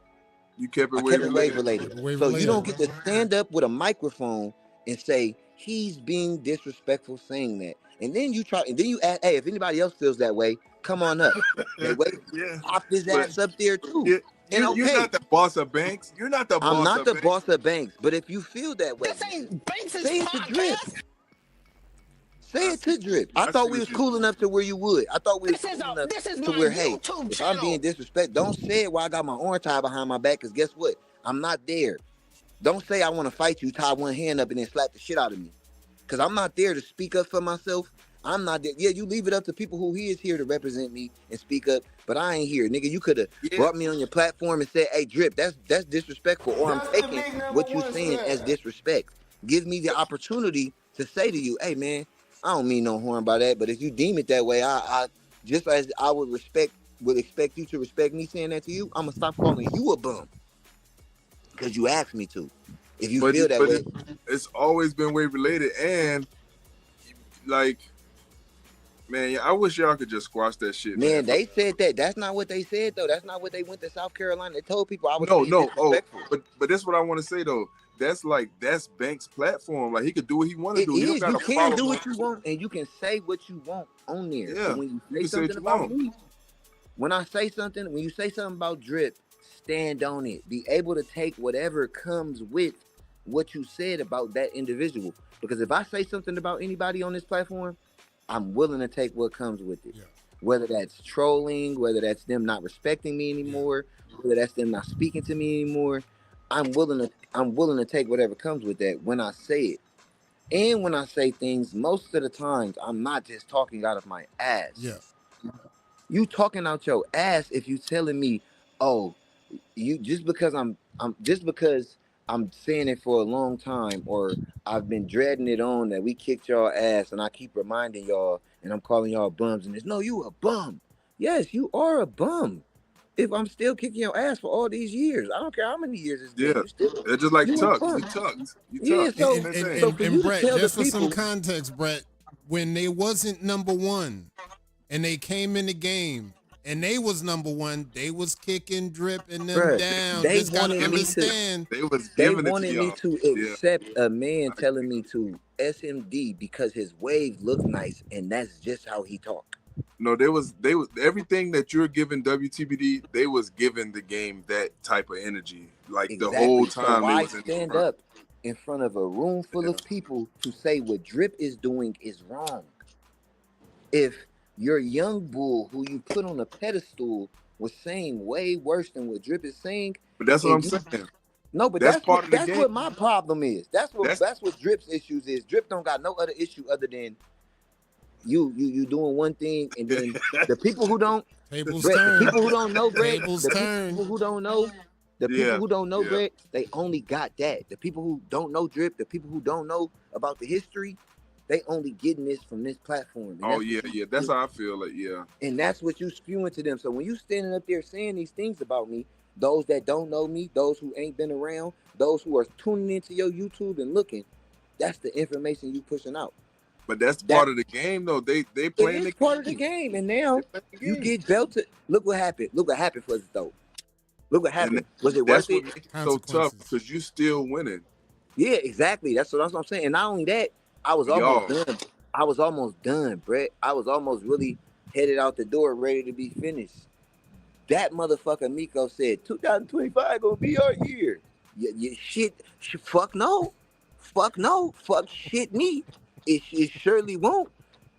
S10: You kept it
S9: I
S10: wave
S9: kept it wave
S10: related.
S9: related.
S8: Wave
S9: So
S8: related.
S9: you don't get to stand up with a microphone and say he's being disrespectful saying that. And then you add, hey, if anybody else feels that way, come on up. That way,
S10: Yeah.
S9: pop his
S10: But-
S9: ass up there too.
S10: You're
S9: And
S10: you're
S9: okay.
S10: not the boss of Banks. You're not the boss
S9: I'm not
S10: of
S9: the
S10: Banks.
S9: boss of Banks, but if you feel that way,
S2: This ain't Banks'
S9: say it to Drip.
S2: podcast.
S9: Say it to Drip. I
S10: I
S9: thought
S10: see
S9: we
S10: what
S9: was
S10: you-
S9: cool enough to where you would. I thought we was
S2: This is
S9: cool
S2: a-
S9: enough
S2: this is
S9: to
S2: my
S9: where, hey,
S2: YouTube
S9: if I'm being
S2: channel.
S9: disrespectful, don't say it while I got my orange tie behind my back, because guess what? I'm not there. Don't say I want to fight you, tie one hand up and then slap the shit out of me. Because I'm not there to speak up for myself. I'm not there. Yeah, you leave it up to people who he is here to represent me and speak up, but I ain't here. Nigga, you could have
S10: Yeah.
S9: brought me on your platform and said, hey, Drip, that's disrespectful, or I'm
S3: That's the
S9: taking
S3: big number
S9: what you're
S3: one
S9: saying
S3: sir.
S9: as disrespect. Give me the opportunity to say to you, hey, man, I don't mean no harm by that, but if you deem it that way, I just as I would expect you to respect me saying that to you, I'm gonna stop calling you a bum because you asked me to. If you feel that way,
S10: It's always been wave related, and like, man, I wish y'all could just squash that shit.
S9: man, they said that. That's not what they said though. That's not what they went to South Carolina. They told people I was
S10: No,
S9: being
S10: no. Oh,
S9: disrespectful.
S10: but that's what I want to say though. That's Banks' platform. Like he could do what he want to
S9: It
S10: do. He don't
S9: is.
S10: gotta
S9: You can
S10: follow
S9: do
S10: me.
S9: what you want, and you can say what you want on there.
S10: Yeah,
S9: But when you
S10: you
S9: say
S10: can say
S9: something
S10: what you
S9: about
S10: want.
S9: me, when you say something about Drip, stand on it. Be able to take whatever comes with what you said about that individual. Because if I say something about anybody on this platform, I'm willing to take what comes with it.
S8: Yeah.
S9: Whether that's trolling, whether that's them not respecting me anymore, whether that's them not speaking to me anymore, I'm willing to take whatever comes with that when I say it. And when I say things, most of the times I'm not just talking out of my ass.
S8: Yeah.
S9: You talking out your ass if you telling me, oh, you just because I'm saying it for a long time, or I've been dreading it on that we kicked y'all ass, and I keep reminding y'all, and I'm calling y'all bums, and it's no, you a bum. Yes, you are a bum. If I'm still kicking your ass for all these years, I don't care how many years it's been.
S10: Yeah,
S9: You still,
S10: they're just like
S9: you a
S10: tucked.
S9: bum.
S10: You tucked. You
S9: Yeah,
S10: tucked.
S9: so-
S10: You know what I'm saying?
S9: so for you to
S8: Brett,
S9: tell the
S8: just for some
S9: people-
S8: context, Brett, when they wasn't number one and they came in the game and they was number one, they was kicking Drip and them
S9: Bruh,
S8: down.
S9: they
S8: Just gotta
S9: wanted me to-
S8: understand.
S10: They was
S9: They
S10: giving it to
S9: wanted me
S10: y'all.
S9: to
S10: Yeah.
S9: accept a man telling me to SMD because his wave looked nice, and that's just how he talked.
S10: No, they was everything that you're giving WTBD. They was giving the game that type of energy, like the whole
S9: So
S10: time.
S9: why
S10: they was in
S9: stand
S10: front.
S9: up in front of a room full of people to say what Drip is doing is wrong? If your young bull who you put on a pedestal was saying way worse than what Drip is saying,
S10: But that's what I'm
S9: and you-
S10: saying.
S9: no, but
S10: That's
S9: that's
S10: part
S9: what,
S10: of the
S9: that's
S10: game.
S9: what my problem is. That's what
S10: That's-
S9: Drip's issues is. Drip don't got no other issue other than you doing one thing, and then the people who don't
S8: Tables
S9: Brett, the
S8: turn.
S9: people who don't know, Brett,
S8: Tables
S9: the
S8: turn.
S9: people who don't know, The people
S10: Yeah,
S9: who don't know
S10: yeah.
S9: Brett, they only got that. The people who don't know Drip, the people who don't know about the history, they only getting this from this platform. And
S10: Oh
S9: that's
S10: yeah,
S9: what you
S10: yeah. That's
S9: spew-
S10: how I feel. Like yeah,
S9: and that's what you spewing to them. So when you standing up there saying these things about me, those that don't know me, those who ain't been around, those who are tuning into your YouTube and looking, that's the information you pushing out.
S10: but that's
S9: That
S10: part of the game though. They
S9: it
S10: playing
S9: is
S10: the
S9: part of the
S10: game.
S9: game. And now
S10: They playing the
S9: you
S10: game.
S9: get belted. Look what happened. Look what happened for us though. Look what
S10: And
S9: happened. Was it
S10: that's
S9: worth
S10: what
S9: it?
S10: makes it so tough
S8: Consequences.
S10: because you still winning.
S9: Yeah, exactly. That's what I'm saying. And not only that, I was almost
S10: Y'all.
S9: done. I was almost done, Brett. I was almost really headed out the door, ready to be finished. That motherfucker Miko said, 2025 gonna be our year. Fuck no. Fuck no. Fuck shit me. It surely won't.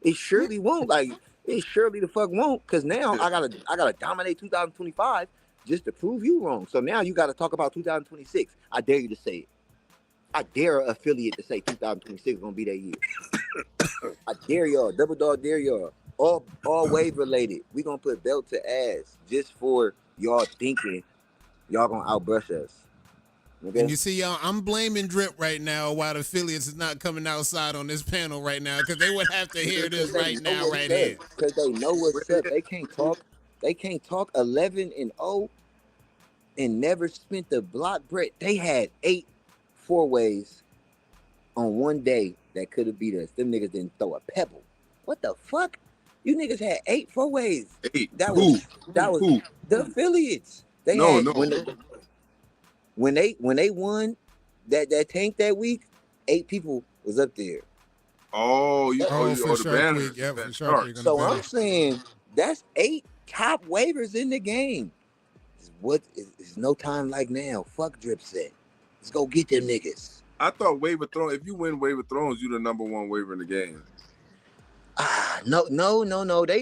S9: It surely won't. Like, it surely the fuck won't. Cause now I gotta dominate 2025 just to prove you wrong. So now you gotta talk about 2026. I dare you to say it. I dare an affiliate to say 2026 is gonna be that year. I dare y'all, double dog dare y'all. All wave related. We gonna put belt to ass just for y'all thinking y'all gonna outbrush us. Okay?
S8: And you see, y'all, I'm blaming Drip right now while the affiliates is not coming outside on this panel right now because they would have to hear this right now, right here.
S9: Because they know what's up. They can't talk. They can't talk 11-0 and never spent the block, Brett. They had 8 4-ways on one day that could have beat us. Them niggas didn't throw a pebble. What the fuck? You niggas had 8 4-ways.
S10: 8.
S9: That
S10: Who?
S9: was
S10: Who?
S9: the affiliates. They
S10: No,
S9: had,
S10: no.
S9: when they won that tank that week, 8 people was up there.
S10: Oh, you
S8: Oh,
S10: oh,
S8: for
S10: the
S8: Shark
S10: banner.
S8: Week. Yeah, for
S10: That
S8: Shark Week. on the
S9: So
S8: banner.
S9: I'm saying that's 8 top waivers in the game. It's no time like now. Fuck Drip said. Let's go get them niggas.
S10: I thought Wave of Thrones. If you win Wave of Thrones, you the number 1 waiver in the game.
S9: No.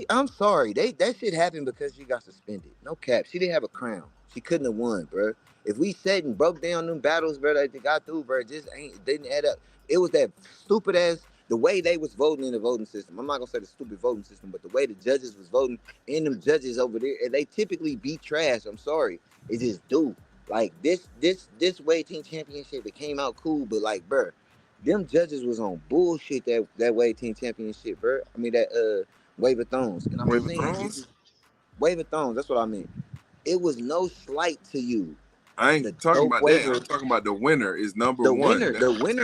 S9: I'm sorry. That shit happened because she got suspended. No cap. She didn't have a crown. She couldn't have won, bro. If we sat and broke down them battles, bro, that they got through, bro, it didn't add up. It was that stupid ass the way they was voting in the voting system. I'm not gonna say the stupid voting system, but the way the judges was voting and them judges over there, and they typically beat trash. I'm sorry. It just do. Like this Way Team Championship, it came out cool, but like, bro, them judges was on bullshit that Way Team Championship, bro. I mean that Wave of Thrones. And I'm
S10: Wave of
S9: saying,
S10: Thrones?
S9: Wave of Thrones, that's what I mean. It was no slight to you.
S10: I ain't
S9: The
S10: talking
S9: dope
S10: about
S9: waiver-
S10: that. I'm talking about the winner is number
S9: The
S10: 1.
S9: winner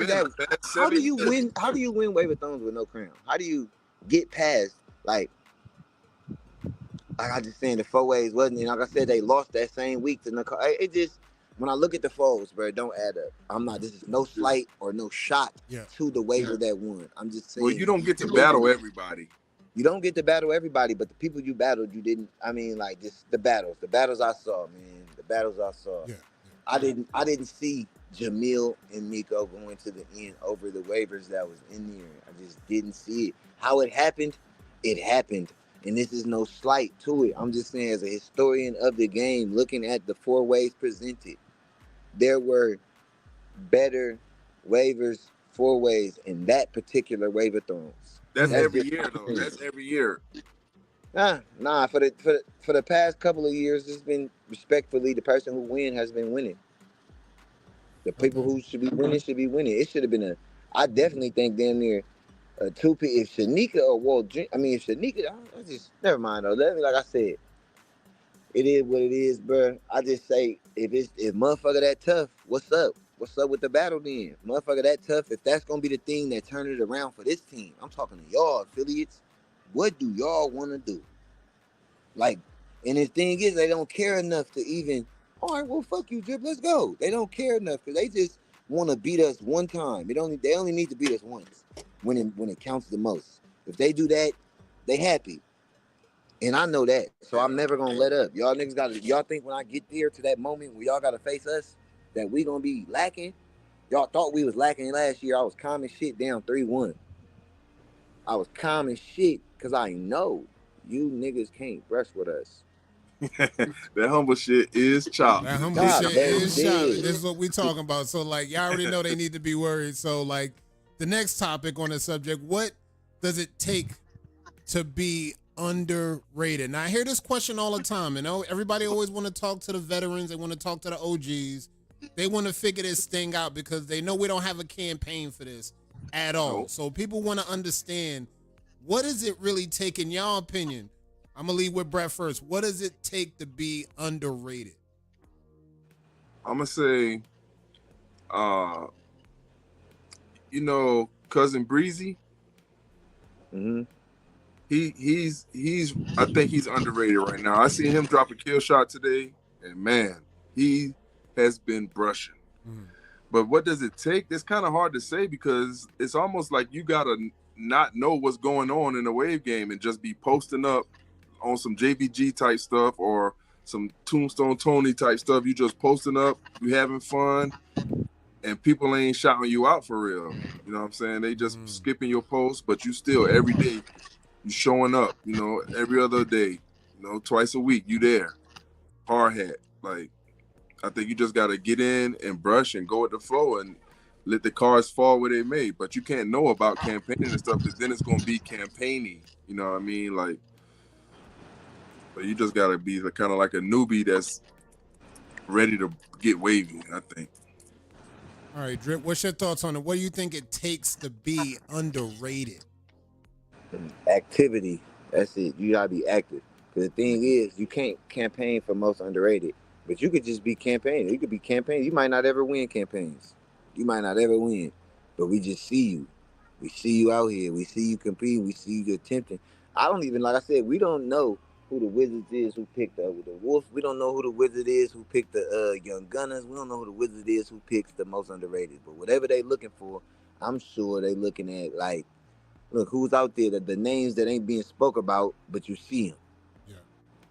S9: that
S10: That's
S9: how do
S10: 7
S9: you
S10: years.
S9: win? How do you win Wave of Thrones with no crown? How do you get past like I just saying the 4-ways wasn't, and like I said, they lost that same week to Nicole. It just when I look at the foes, bro, it don't add up. I'm not. This is no slight or no shot to the waiver that won. I'm just saying.
S10: Well, you don't get to battle everybody.
S9: You don't get to battle everybody, but the people you battled, you didn't. I mean, like just the battles I saw, man. The battles I saw.
S8: Yeah.
S9: I didn't see Jamil and Miko going to the end over the waivers that was in there. I just didn't see it. How it happened, and this is no slight to it. I'm just saying, as a historian of the game, looking at the 4-ways presented, there were better waivers 4-ways in that particular waiver thrones.
S10: That's
S9: That's
S10: every
S9: just-
S10: year though. That's every year.
S9: Nah. For the past couple of years, it's been respectfully the person who has been winning. The people who should be winning should be winning. It should have been I definitely think damn near a 2P. If Shanika or Walt, if Shanika, I just never mind though. Like I said, it is what it is, bro. I just say if motherfucker that tough, what's up? What's up with the battle then? Motherfucker that tough, if that's gonna be the thing that turn it around for this team, I'm talking to y'all affiliates. What do y'all want to do? Like, and the thing is, they don't care enough to even, all right, well, fuck you, Drip, let's go. They don't care enough because they just want to beat us one time. They only need to beat us once when it counts the most. If they do that, they happy. And I know that. So I'm never gonna let up. Y'all niggas y'all think when I get there to that moment where y'all gotta face us, that we gonna be lacking? Y'all thought we was lacking last year. I was calming shit down 3-1. I was calming shit because I know you niggas can't brush with us.
S10: That humble shit is chopped.
S8: That humble
S9: God,
S8: shit
S9: that
S8: is
S9: is
S8: shot.
S9: big.
S8: This is what we talking about. So, like, y'all already know they need to be worried. So, like, the next topic on the subject, what does it take to be underrated? Now I hear this question all the time, and everybody always want to talk to the veterans. They want to talk to the OGs. They want to figure this thing out because they know we don't have a campaign for this at all. So people want to understand, what does it really take, in y'all opinion? I'm gonna lead with Brett first. What does it take to be underrated?
S10: I'm gonna say, Cousin Breezy.
S9: Mm-hmm.
S10: He's I think he's underrated right now. I see him drop a kill shot today, and man, he has been brushing. But what does it take? It's kind of hard to say because it's almost like you gotta not know what's going on in a wave game and just be posting up on some JBG type stuff or some Tombstone Tony type stuff. You just posting up, you having fun, and people ain't shouting you out for real. You know what I'm saying? They just skipping your post, but you still every day you showing up. Every other day, twice a week you there. Hard hat. Like, I think you just gotta get in and brush and go with the flow and let the cards fall where they may. But you can't know about campaigning and stuff because then it's gonna be campaigning. You know what I mean? Like, but you just gotta be kind of like a newbie that's ready to get wavy, I think.
S8: All right, Drip, what's your thoughts on it? What do you think it takes to be underrated?
S9: Activity. That's it. You gotta be active. Because the thing is, you can't campaign for most underrated, but you could just be campaigning. You could be campaigning. You might not ever win campaigns. You might not ever win, but we just see you. We see you out here. We see you competing. We see you attempting. I don't even, like I said, we don't know who the Wizards is who picked the Wolf. We don't know who the Wizard is who picked the Young Gunners. We don't know who the Wizard is who picks the most underrated. But whatever they looking for, I'm sure they looking at, like, look, who's out there, the names that ain't being spoke about, but you see them.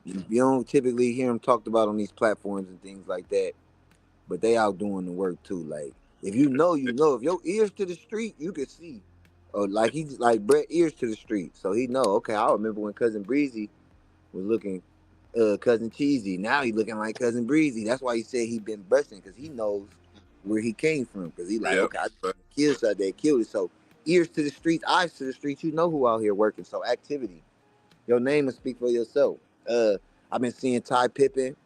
S9: Yeah. You don't typically hear them talked about on these platforms and things like that, but they out doing the work too. Like, if you know, if your ears to the street, you can see. Or like he's like Brett ears to the street. So he know, okay, I remember when Cousin Breezy was looking Cousin Cheesy. Now he looking like Cousin Breezy. That's why he said he been busting, because he knows where he came from. Because he like, okay, I killed shot that killed it. So ears to the streets, eyes to the streets, you know who out here working. So activity. Your name will speak for yourself. I've been seeing Ty Pippen.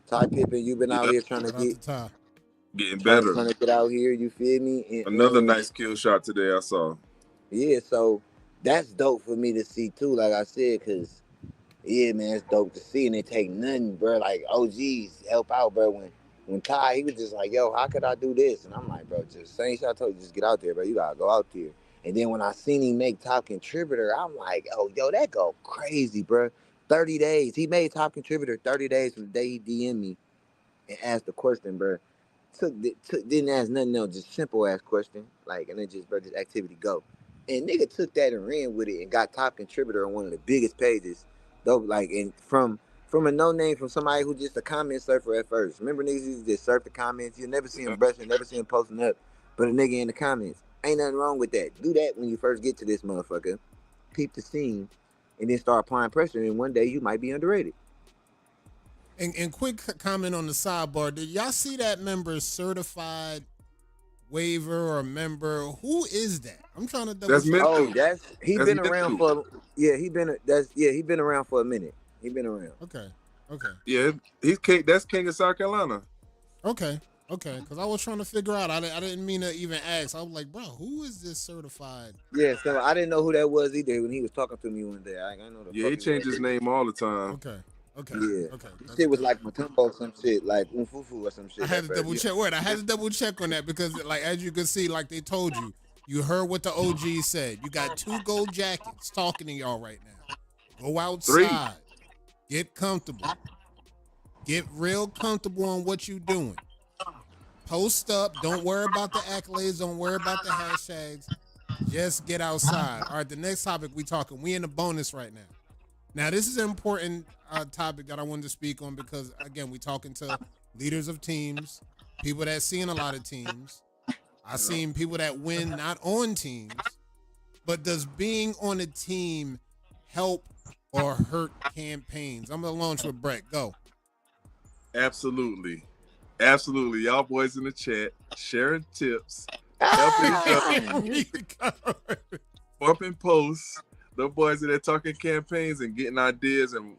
S9: Ty Pippen, you've been out here trying to
S10: getting better.
S9: Trying to get out here, you feel me? And,
S10: another nice kill shot today I saw.
S9: Yeah, so that's dope for me to see too, like I said, because, yeah, man, it's dope to see, and they take nothing, bro. Like, OGs help out, bro. When Ty, he was just like, yo, how could I do this? And I'm like, bro, just same shit I told you, just get out there, bro. You got to go out there. And then when I seen him make top contributor, I'm like, oh, yo, that go crazy, bro. 30 days. He made top contributor 30 days from the day he DM'd me and asked the question, bro. Didn't ask nothing else, just simple ass question. Like, and then just, bro, just activity go. And nigga took that and ran with it and got top contributor on one of the biggest pages. Though, like, and from a no name, from somebody who just a comment surfer at first. Remember niggas used to just surf the comments? You'll never see him brushing, never see him posting up. But a nigga in the comments. Ain't nothing wrong with that. Do that when you first get to this motherfucker. Peep the scene and then start applying pressure, and one day you might be underrated.
S8: And quick comment on the sidebar. Did y'all see that member certified waiver or member? Who is that? I'm trying to double check.
S9: Oh, he been around for he been around for a minute. He been around.
S8: Okay.
S10: Yeah, that's King of South Carolina.
S8: Okay. Because I was trying to figure out. I didn't mean to even ask. I was like, bro, who is this certified?
S9: Yeah, so I didn't know who that was either when he was talking to me one day. I know
S10: he changed his name all the time.
S8: Okay.
S9: Yeah. Okay. Shit was like Matumbo or some shit, like Umfufu or some shit.
S8: I had to double check. I had to double check on that because, like, as you can see, like they told you, you heard what the OG said. You got 2 gold jackets talking to y'all right now. Go outside. 3. Get comfortable. Get real comfortable on what you're doing. Post up. Don't worry about the accolades. Don't worry about the hashtags. Just get outside. All right, the next topic we in the bonus right now. Now, this is an important topic that I wanted to speak on because, again, we talking to leaders of teams, people that seen a lot of teams. I seen people that win not on teams, but does being on a team help or hurt campaigns? I'm going to launch with Brett. Go.
S10: Absolutely. Y'all boys in the chat, sharing tips, helping each other, bumping posts. The boys in there talking campaigns and getting ideas, and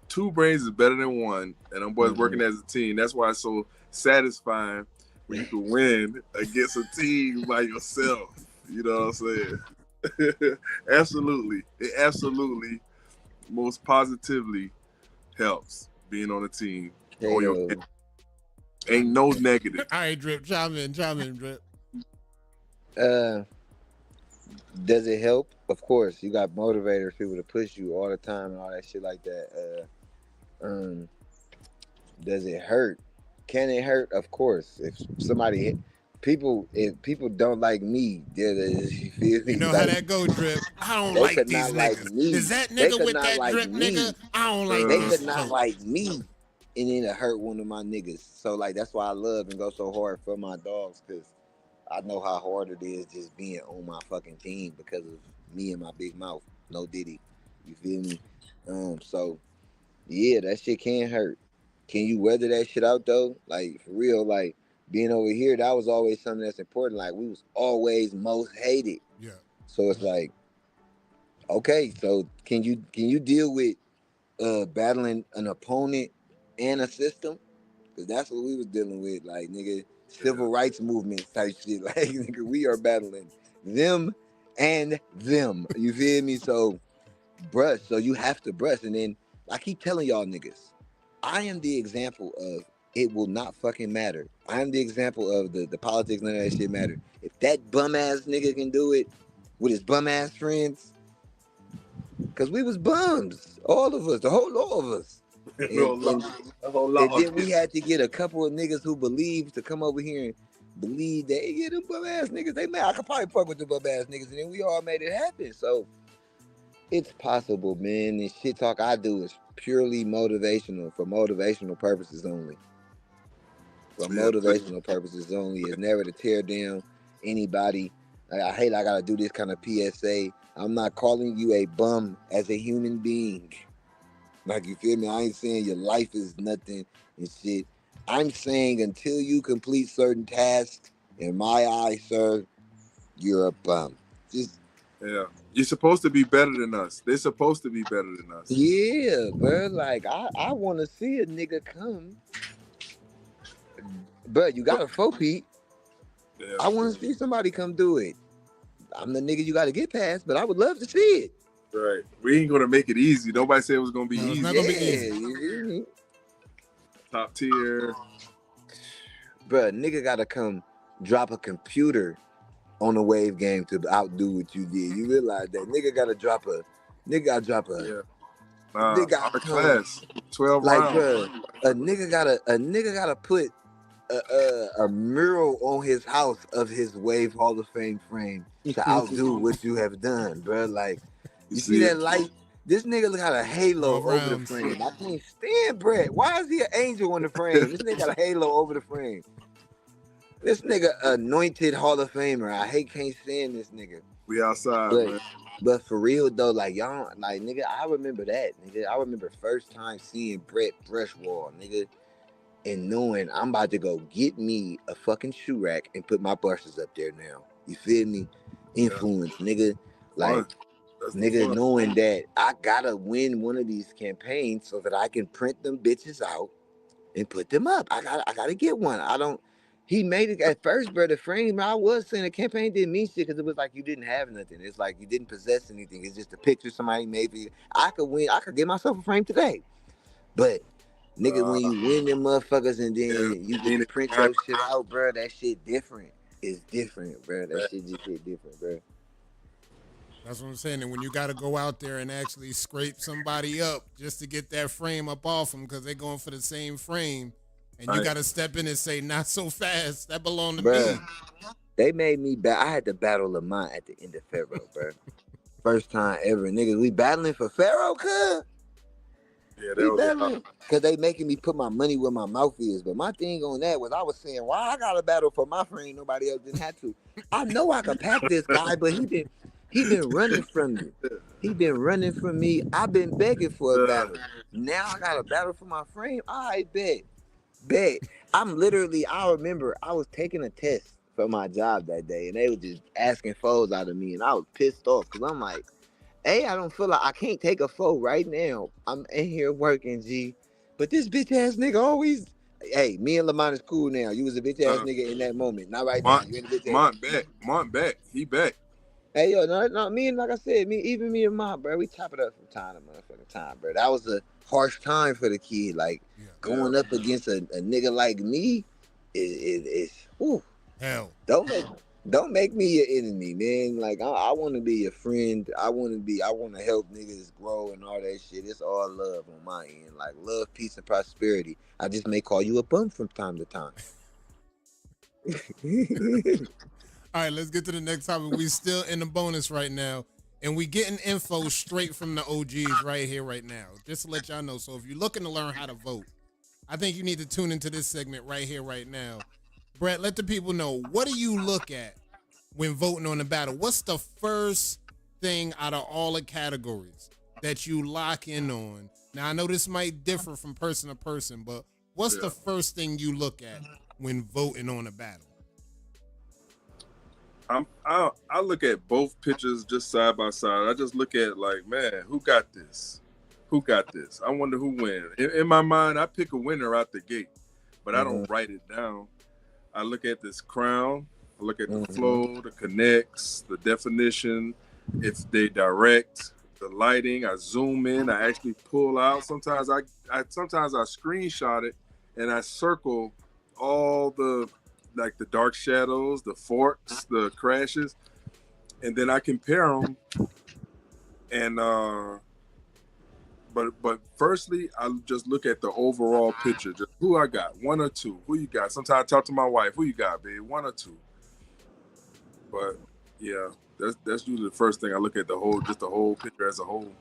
S10: two brains is better than one, and them boys working as a team. That's why it's so satisfying when you can win against a team by yourself. You know what I'm saying? Absolutely. It absolutely most positively helps being on a team. Ain't no negative.
S8: All right, Drip, chime in, Drip.
S9: Does it help? Of course. You got motivators, people to push you all the time and all that shit like that. Does it hurt? Can it hurt? Of course. If people don't like me, you feel me?
S8: You know how that go, Drip. I don't like these niggas. Is that nigga with that Drip nigga? I don't like
S9: They
S8: these
S9: could not
S8: folks.
S9: like me, and then it hurt one of my niggas. So like that's why I love and go so hard for my dogs, because I know how hard it is just being on my fucking team because of me and my big mouth. No Diddy. You feel me? So yeah, that shit can hurt. Can you weather that shit out though? Like for real, like being over here, that was always something that's important. Like we was always most hated.
S8: Yeah.
S9: So it's like, okay, so can you deal with battling an opponent and a system? Because that's what we was dealing with. Like nigga, civil rights movement type shit. Like nigga, we are battling them and them. You feel me? So brush. So you have to brush. And then I keep telling y'all niggas, I am the example of it will not fucking matter. I am the example of the politics, none of that shit matter. If that bum ass nigga can do it with his bum ass friends, because we was bums, all of us, the whole lot of us. And then we had to get a couple of niggas who believe to come over here and believe that, yeah, them bum ass niggas, I could probably fuck with the bum ass niggas, and then we all made it happen. So it's possible, man. And shit talk I do is purely motivational, for motivational purposes only. For motivational purposes only. It's never to tear down anybody. I hate I gotta do this kind of PSA. I'm not calling you a bum as a human being. Like, you feel me? I ain't saying your life is nothing and shit. I'm saying until you complete certain tasks, in my eyes, sir, you're a bum.
S10: Yeah. You're supposed to be better than us. They're supposed to be better than us.
S9: Yeah, bro. Like, I want to see a nigga come. Bro, you got a 4-peat.
S10: Yeah.
S9: I want to see somebody come do it. I'm the nigga you got to get past, but I would love to see it.
S10: Right. We ain't going to make it easy. Nobody said it was going to be easy.
S8: It's not gonna be easy.
S9: You hear me?
S10: Top tier.
S9: Bro, nigga got to come drop a computer on a wave game to outdo what you did. You realize that nigga got to drop a.
S10: Yeah.
S9: Nigga
S10: our class, 12
S9: like,
S10: rounds.
S9: bro, a nigga gotta put a mural on his house of his Wave Hall of Fame frame to outdo what you have done, bro. Like, you see that light? This nigga got a halo over the frame. I can't stand Brett. Why is he an angel on the frame? This nigga got a halo over the frame. This nigga anointed Hall of Famer. Can't stand this nigga.
S10: We outside, man.
S9: But for real though, like y'all, like nigga, I remember that, nigga. I remember first time seeing Brett Brushwall, nigga, and knowing I'm about to go get me a fucking shoe rack and put my brushes up there now. You feel me? Influence, nigga. Like, nigga, knowing that I gotta win one of these campaigns so that I can print them bitches out and put them up. I gotta get one. He made it at first, bro. The frame, I was saying the campaign didn't mean shit because it was like you didn't have nothing. It's like you didn't possess anything. It's just a picture somebody made for you. I could win. I could get myself a frame today. But, nigga, when you win them motherfuckers and then you just print your shit out, bro, that shit different. It's different, bro. That shit just hit different, bro.
S8: That's what I'm saying. And when you got to go out there and actually scrape somebody up just to get that frame up off them because they're going for the same frame. And you got to step in and say, not so fast. That belong to me.
S9: They made me I had to battle Lamont at the end of Pharaoh, bro. First time ever. Niggas, we battling for Pharaoh, cuz?
S10: Yeah, that was
S9: because they making me put my money where my mouth is. But my thing on that was I was saying, why I got to battle for my frame? Nobody else didn't have to. I know I could pack this guy, but he been running from me. He been running from me. I've been begging for a battle. Now I got a battle for my frame. I bet. I remember I was taking a test for my job that day, and they were just asking foes out of me, and I was pissed off because I'm like, hey, I don't feel like I can't take a foe right now. I'm in here working, G, but this bitch ass nigga always. Hey, me and Lamont is cool now. You was a bitch ass nigga in that moment, not right now. You ain't a bitch ass.
S10: Mont back. He back.
S9: Hey yo, no, me and like I said, me and Mom, bro, we chop it up from time to motherfucking time, bro. That was a harsh time for the kid. Like going up against a nigga like me, is
S8: hell.
S9: Don't make me your enemy, man. Like I want to be your friend. I want to help niggas grow and all that shit. It's all love on my end, like love, peace, and prosperity. I just may call you a bum from time to time.
S8: All right, let's get to the next topic. We still in the bonus right now, and we getting info straight from the OGs right here, right now. Just to let y'all know. So if you're looking to learn how to vote, I think you need to tune into this segment right here, right now. Brett, let the people know, what do you look at when voting on the battle? What's the first thing out of all the categories that you lock in on? Now, I know this might differ from person to person, but what's the first thing you look at when voting on a battle?
S10: I look at both pictures just side by side. I just look at like, man, who got this? Who got this? I wonder who wins. In my mind, I pick a winner out the gate, but I don't write it down. I look at this crown. I look at the flow, the connects, the definition, if they direct, the lighting. I zoom in. I actually pull out. Sometimes I screenshot it and I circle all the like the dark shadows, the forks, the crashes, and then I compare them. And but firstly, I just look at the overall picture. Just who I got, one or two. Who you got? Sometimes I talk to my wife. Who you got, babe? One or two. But yeah, that's usually the first thing I look at, the whole picture as a whole.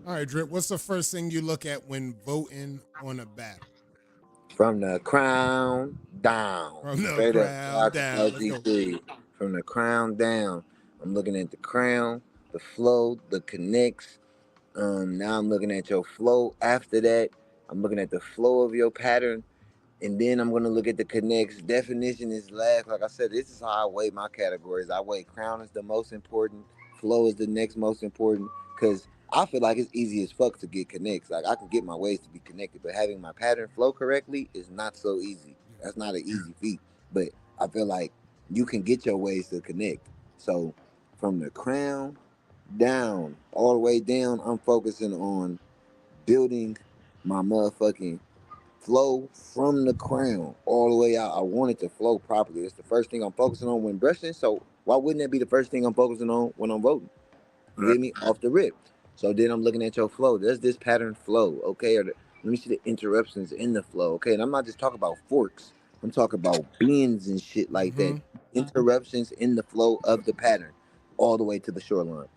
S8: All right, Drip. What's the first thing you look at when voting on a battle?
S9: From the crown down.
S8: From the crown down.
S9: From the crown down. I'm looking at the crown, the flow, the connects. Now I'm looking at your flow. After that, I'm looking at the flow of your pattern. And then I'm going to look at the connects. Definition is last. Like I said, this is how I weigh my categories. I weigh crown is the most important. Flow is the next most important. Because I feel like it's easy as fuck to get connects. Like I can get my ways to be connected, but having my pattern flow correctly is not so easy. That's not an easy feat. But I feel like you can get your ways to connect. So from the crown down, all the way down, I'm focusing on building my motherfucking flow from the crown all the way out. I want it to flow properly. It's the first thing I'm focusing on when brushing. So why wouldn't that be the first thing I'm focusing on when I'm voting? You get me? Off the rip. So then I'm looking at your flow. Does this pattern flow? Okay. Let me see the interruptions in the flow. Okay. And I'm not just talking about forks. I'm talking about bends and shit like that. Interruptions in the flow of the pattern all the way to the shoreline.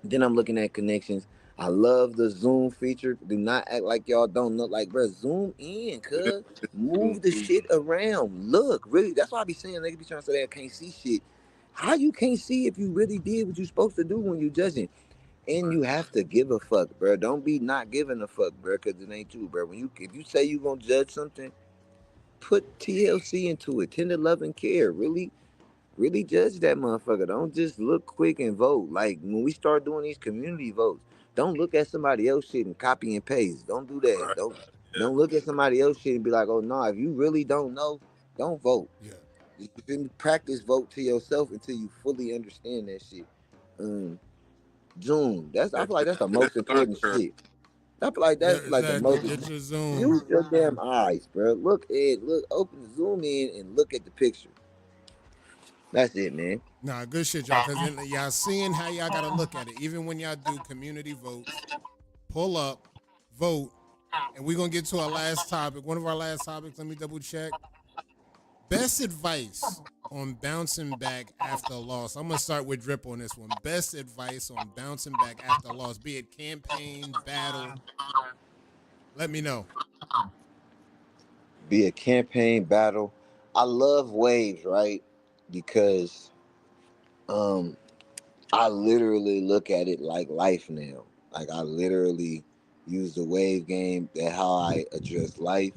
S9: Then I'm looking at connections. I love the zoom feature. Do not act like y'all don't know. Like, bro, zoom in, cuz. Move the shit around. Look, really. That's why I be saying, niggas be trying to say I can't see shit. How you can't see if you really did what you supposed to do when you judging? And you have to give a fuck, bro. Don't be not giving a fuck, bro, because it ain't you, bro. If you say you gonna judge something, put TLC into it. Tender love and care. Really judge that motherfucker. Don't just look quick and vote. Like when we start doing these community votes, don't look at somebody else shit and copy and paste. Don't do that. Don't look at somebody else shit and be like, oh no, if you really don't know, don't vote.
S8: Yeah.
S9: You can practice vote to yourself until you fully understand that shit. Zoom. I feel like that's the most important shit. I feel like that's like the most.
S8: Get your zoom.
S9: Use your damn eyes, bro. Open, zoom in and look at the picture. That's it, man.
S8: Nah, good shit, y'all. Because y'all seeing how y'all got to look at it. Even when y'all do community votes, pull up, vote, and we're going to get to our last topic. One of our last topics, let me double check. Best advice on bouncing back after a loss. I'm going to start with Drip on this one. Best advice on bouncing back after a loss, be it campaign, battle. Let me know.
S9: Be a campaign, battle. I love waves, right? Because I literally look at it like life now. Like I literally use the wave game and how I address life.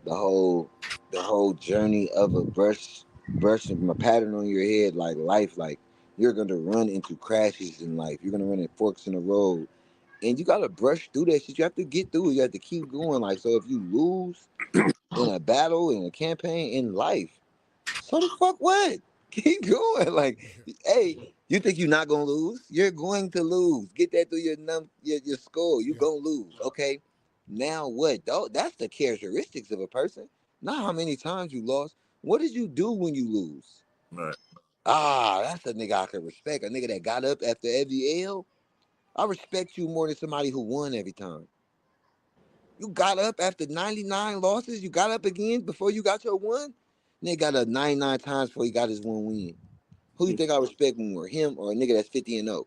S9: The whole journey of a brush brushing my pattern on your head, like life, like you're gonna run into crashes in life. You're gonna run into forks in the road, and you gotta brush through that shit. You have to get through it. You have to keep going. Like, so if you lose in a battle, in a campaign, in life, so the fuck what? Keep going. Like, hey, you think you're not gonna lose? You're going to lose. Get that through your skull. You're gonna lose. Okay. Now what? Though that's the characteristics of a person. Not how many times you lost. What did you do when you lose?
S10: Right.
S9: That's a nigga I can respect. A nigga that got up after every L. I respect you more than somebody who won every time. You got up after 99 losses. You got up again before you got your one. Nigga got up 99 times before he got his one win. Who you think I respect more, him or a nigga that's 50-0?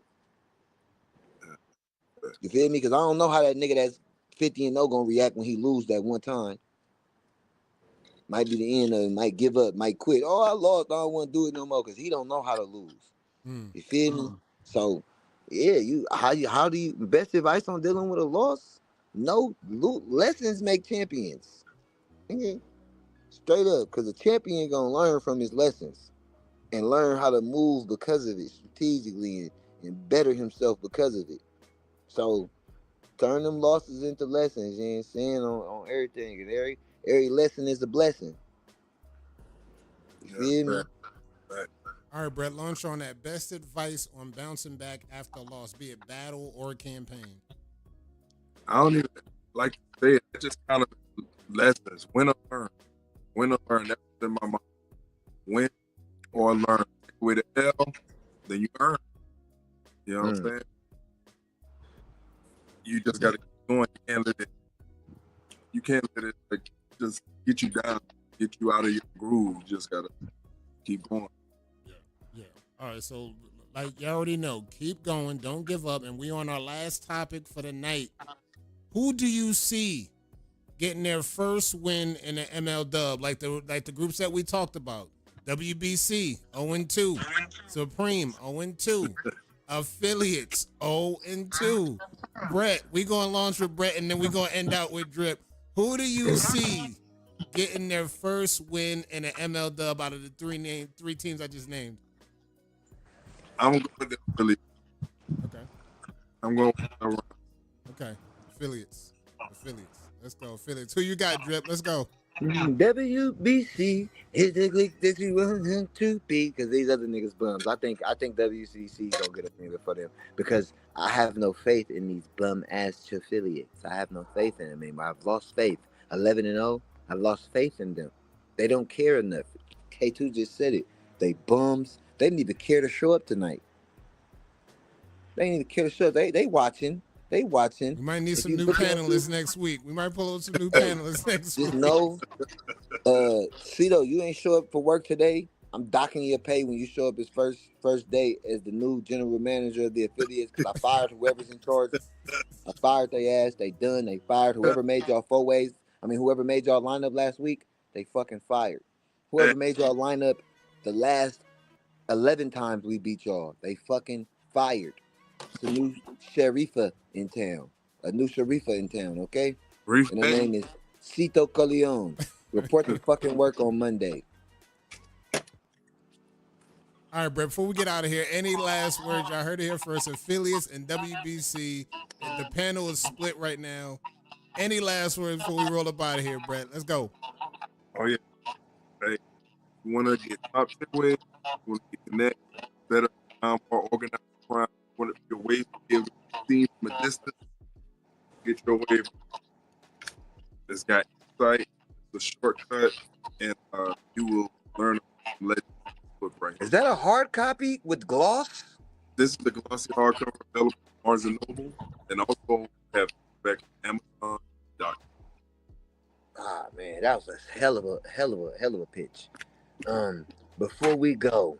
S9: You feel me? Because I don't know how that nigga that's 50-0 gonna react when he lose that one time. Might be the end of it, might give up, might quit. Oh, I lost, I don't want to do it no more, because he don't know how to lose. You feel me? So, yeah, how do you, best advice on dealing with a loss? No, lessons make champions. Okay. Straight up, because a champion gonna learn from his lessons and learn how to move because of it strategically and better himself because of it. So turn them losses into lessons, you know what I'm saying, on everything. And every lesson is a blessing. You feel me?
S10: Right.
S8: All right, Brett, launch on that. Best advice on bouncing back after a loss, be it battle or campaign.
S10: I don't even like to say it. It's just kind of lessons. Win or learn. Win or learn. That's in my mind. Win or learn. With the L, then you earn. You know what I'm saying? You just got to keep going. You can't let it like, just get you down, get you out of your groove. You just got to keep going.
S8: Yeah. All right, so like you already know, keep going. Don't give up. And we on our last topic for the night. Who do you see getting their first win in the ML Dub, like the groups that we talked about? WBC 0-2, Supreme 0-2, Affiliates 0-2. Brett, we gonna launch with Brett, and then we gonna end out with Drip. Who do you see getting their first win in an ML Dub out of the three teams I just named?
S10: I'm going with the Affiliates.
S8: Okay.
S10: I'm going with the
S8: Okay. Affiliates. Let's go, Affiliates. Who you got, Drip? Let's go.
S9: WBC is the click that you want him to be, because these other niggas bums. I think WCC gonna get a finger for them, because I have no faith in these bum ass affiliates. I have no faith in them anymore. I've lost faith. 11-0. I've lost faith in them. They don't care enough. K2 just said it. They bums. They didn't even care to show up tonight. They didn't even care to show up. They watching. They watching.
S8: We might need some new panelists next week. We might pull up some new panelists next week.
S9: Just know, Cito, you ain't show up for work today. I'm docking your pay when you show up his first day as the new general manager of the affiliates, because I fired whoever's in charge. I fired their ass. They done. They fired whoever made y'all whoever made y'all line up last week, they fucking fired. Whoever made y'all line up the last 11 times we beat y'all, they fucking fired. It's a new Sharifa in town. Okay? And her name is Cito Corleone. Report to fucking work on Monday.
S8: All right, Brett, before we get out of here, any last words? Y'all heard it here first. Affiliates and WBC. The panel is split right now. Any last words before we roll up out of here, Brett? Let's go.
S10: Oh, yeah. Hey, you want to get top 10 wins, you want to get the next better, more organized crime, you want your wave to be able to see from a distance, get your wave. It's got insight, the shortcut, and you will learn from legends.
S9: Is that a hard copy with gloss?
S10: This is the glossy hardcover available at Barnes & Noble, and also have back on Amazon.com.
S9: Man, that was a hell of a pitch. Before we go,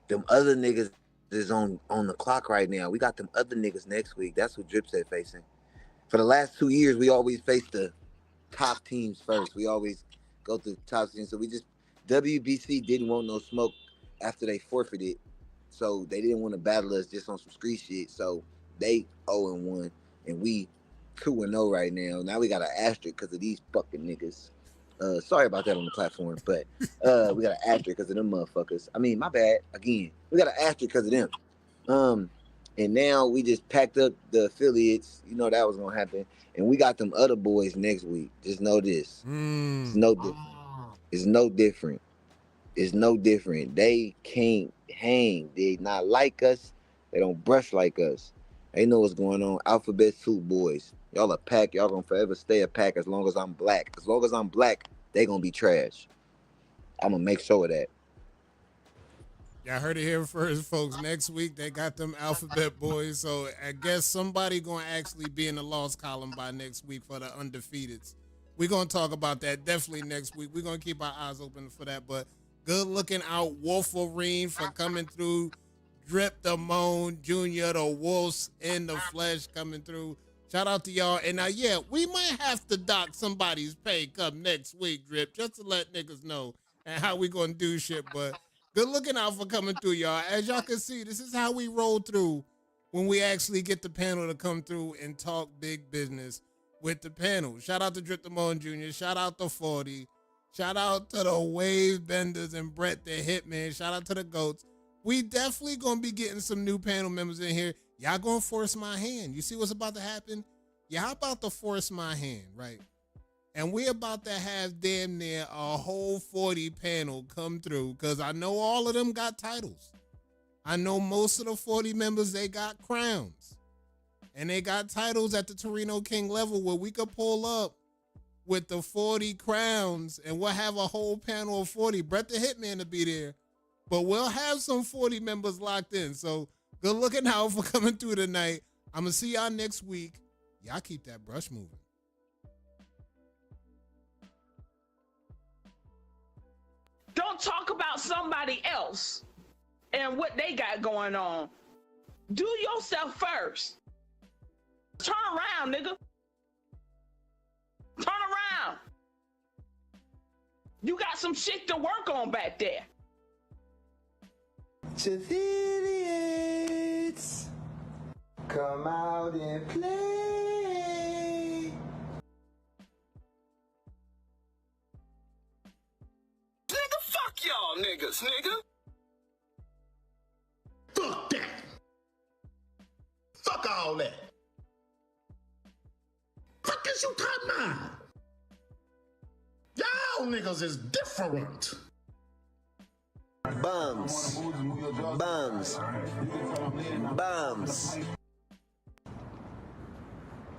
S9: them other niggas is on the clock right now. We got them other niggas next week. That's who Drip said facing. For the last 2 years, we always face the top teams first. We always go through the top teams. So WBC didn't want no smoke after they forfeited. So they didn't want to battle us just on some street shit. So they 0-1 and we 2-0 right now. Now we got an asterisk because of these fucking niggas. Sorry about that on the platform, but we got an asterisk because of them motherfuckers. I mean, my bad. Again, we got an asterisk because of them. And now we just packed up the affiliates. You know that was gonna happen, and we got them other boys next week. Just know this: it's no different. It's no different. It's no different. They can't hang. They not like us. They don't brush like us. They know what's going on. Alphabet Soup boys. Y'all a pack. Y'all gonna forever stay a pack as long as I'm black. As long as I'm black, they gonna be trash. I'm gonna make sure of that.
S8: Y'all heard it here first, folks. Next week, they got them Alphabet boys. So I guess somebody going to actually be in the lost column by next week for the undefeateds. We're going to talk about that definitely next week. We're going to keep our eyes open for that. But good looking out, Wolverine, for coming through. Drip Damone Jr., the Wolves in the flesh coming through. Shout out to y'all. And now, yeah, we might have to dock somebody's pay come next week, Drip, just to let niggas know and how we going to do shit. But good looking out for coming through, y'all. As y'all can see, this is how we roll through when we actually get the panel to come through and talk big business with the panel. Shout out to Drip Damone Jr. Shout out to 40. Shout out to the Wave Benders and Brett the Hitman. Shout out to the GOATs. We definitely going to be getting some new panel members in here. Y'all going to force my hand. You see what's about to happen? Y'all about to force my hand, right? And we're about to have damn near a whole 40 panel come through because I know all of them got titles. I know most of the 40 members, they got crowns. And they got titles at the Torino King level where we could pull up with the 40 crowns and we'll have a whole panel of 40. Brett the Hitman to be there. But we'll have some 40 members locked in. So good looking out for coming through tonight. I'm going to see y'all next week. Y'all keep that brush moving.
S4: Don't talk about somebody else and what they got going on. Do yourself first. Turn around, nigga. Turn around. You got some shit to work on back there.
S3: Affiliates, come out and play.
S2: Nigga, fuck y'all niggas, nigga. Fuck that. Fuck all that. Fuck is you talking about? Y'all niggas is different.
S9: Bums. Bums. Bums.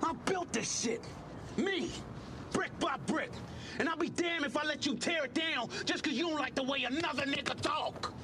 S2: I built this shit. Me. Brick by brick. And I'll be damned if I let you tear it down just because you don't like the way another nigga talk.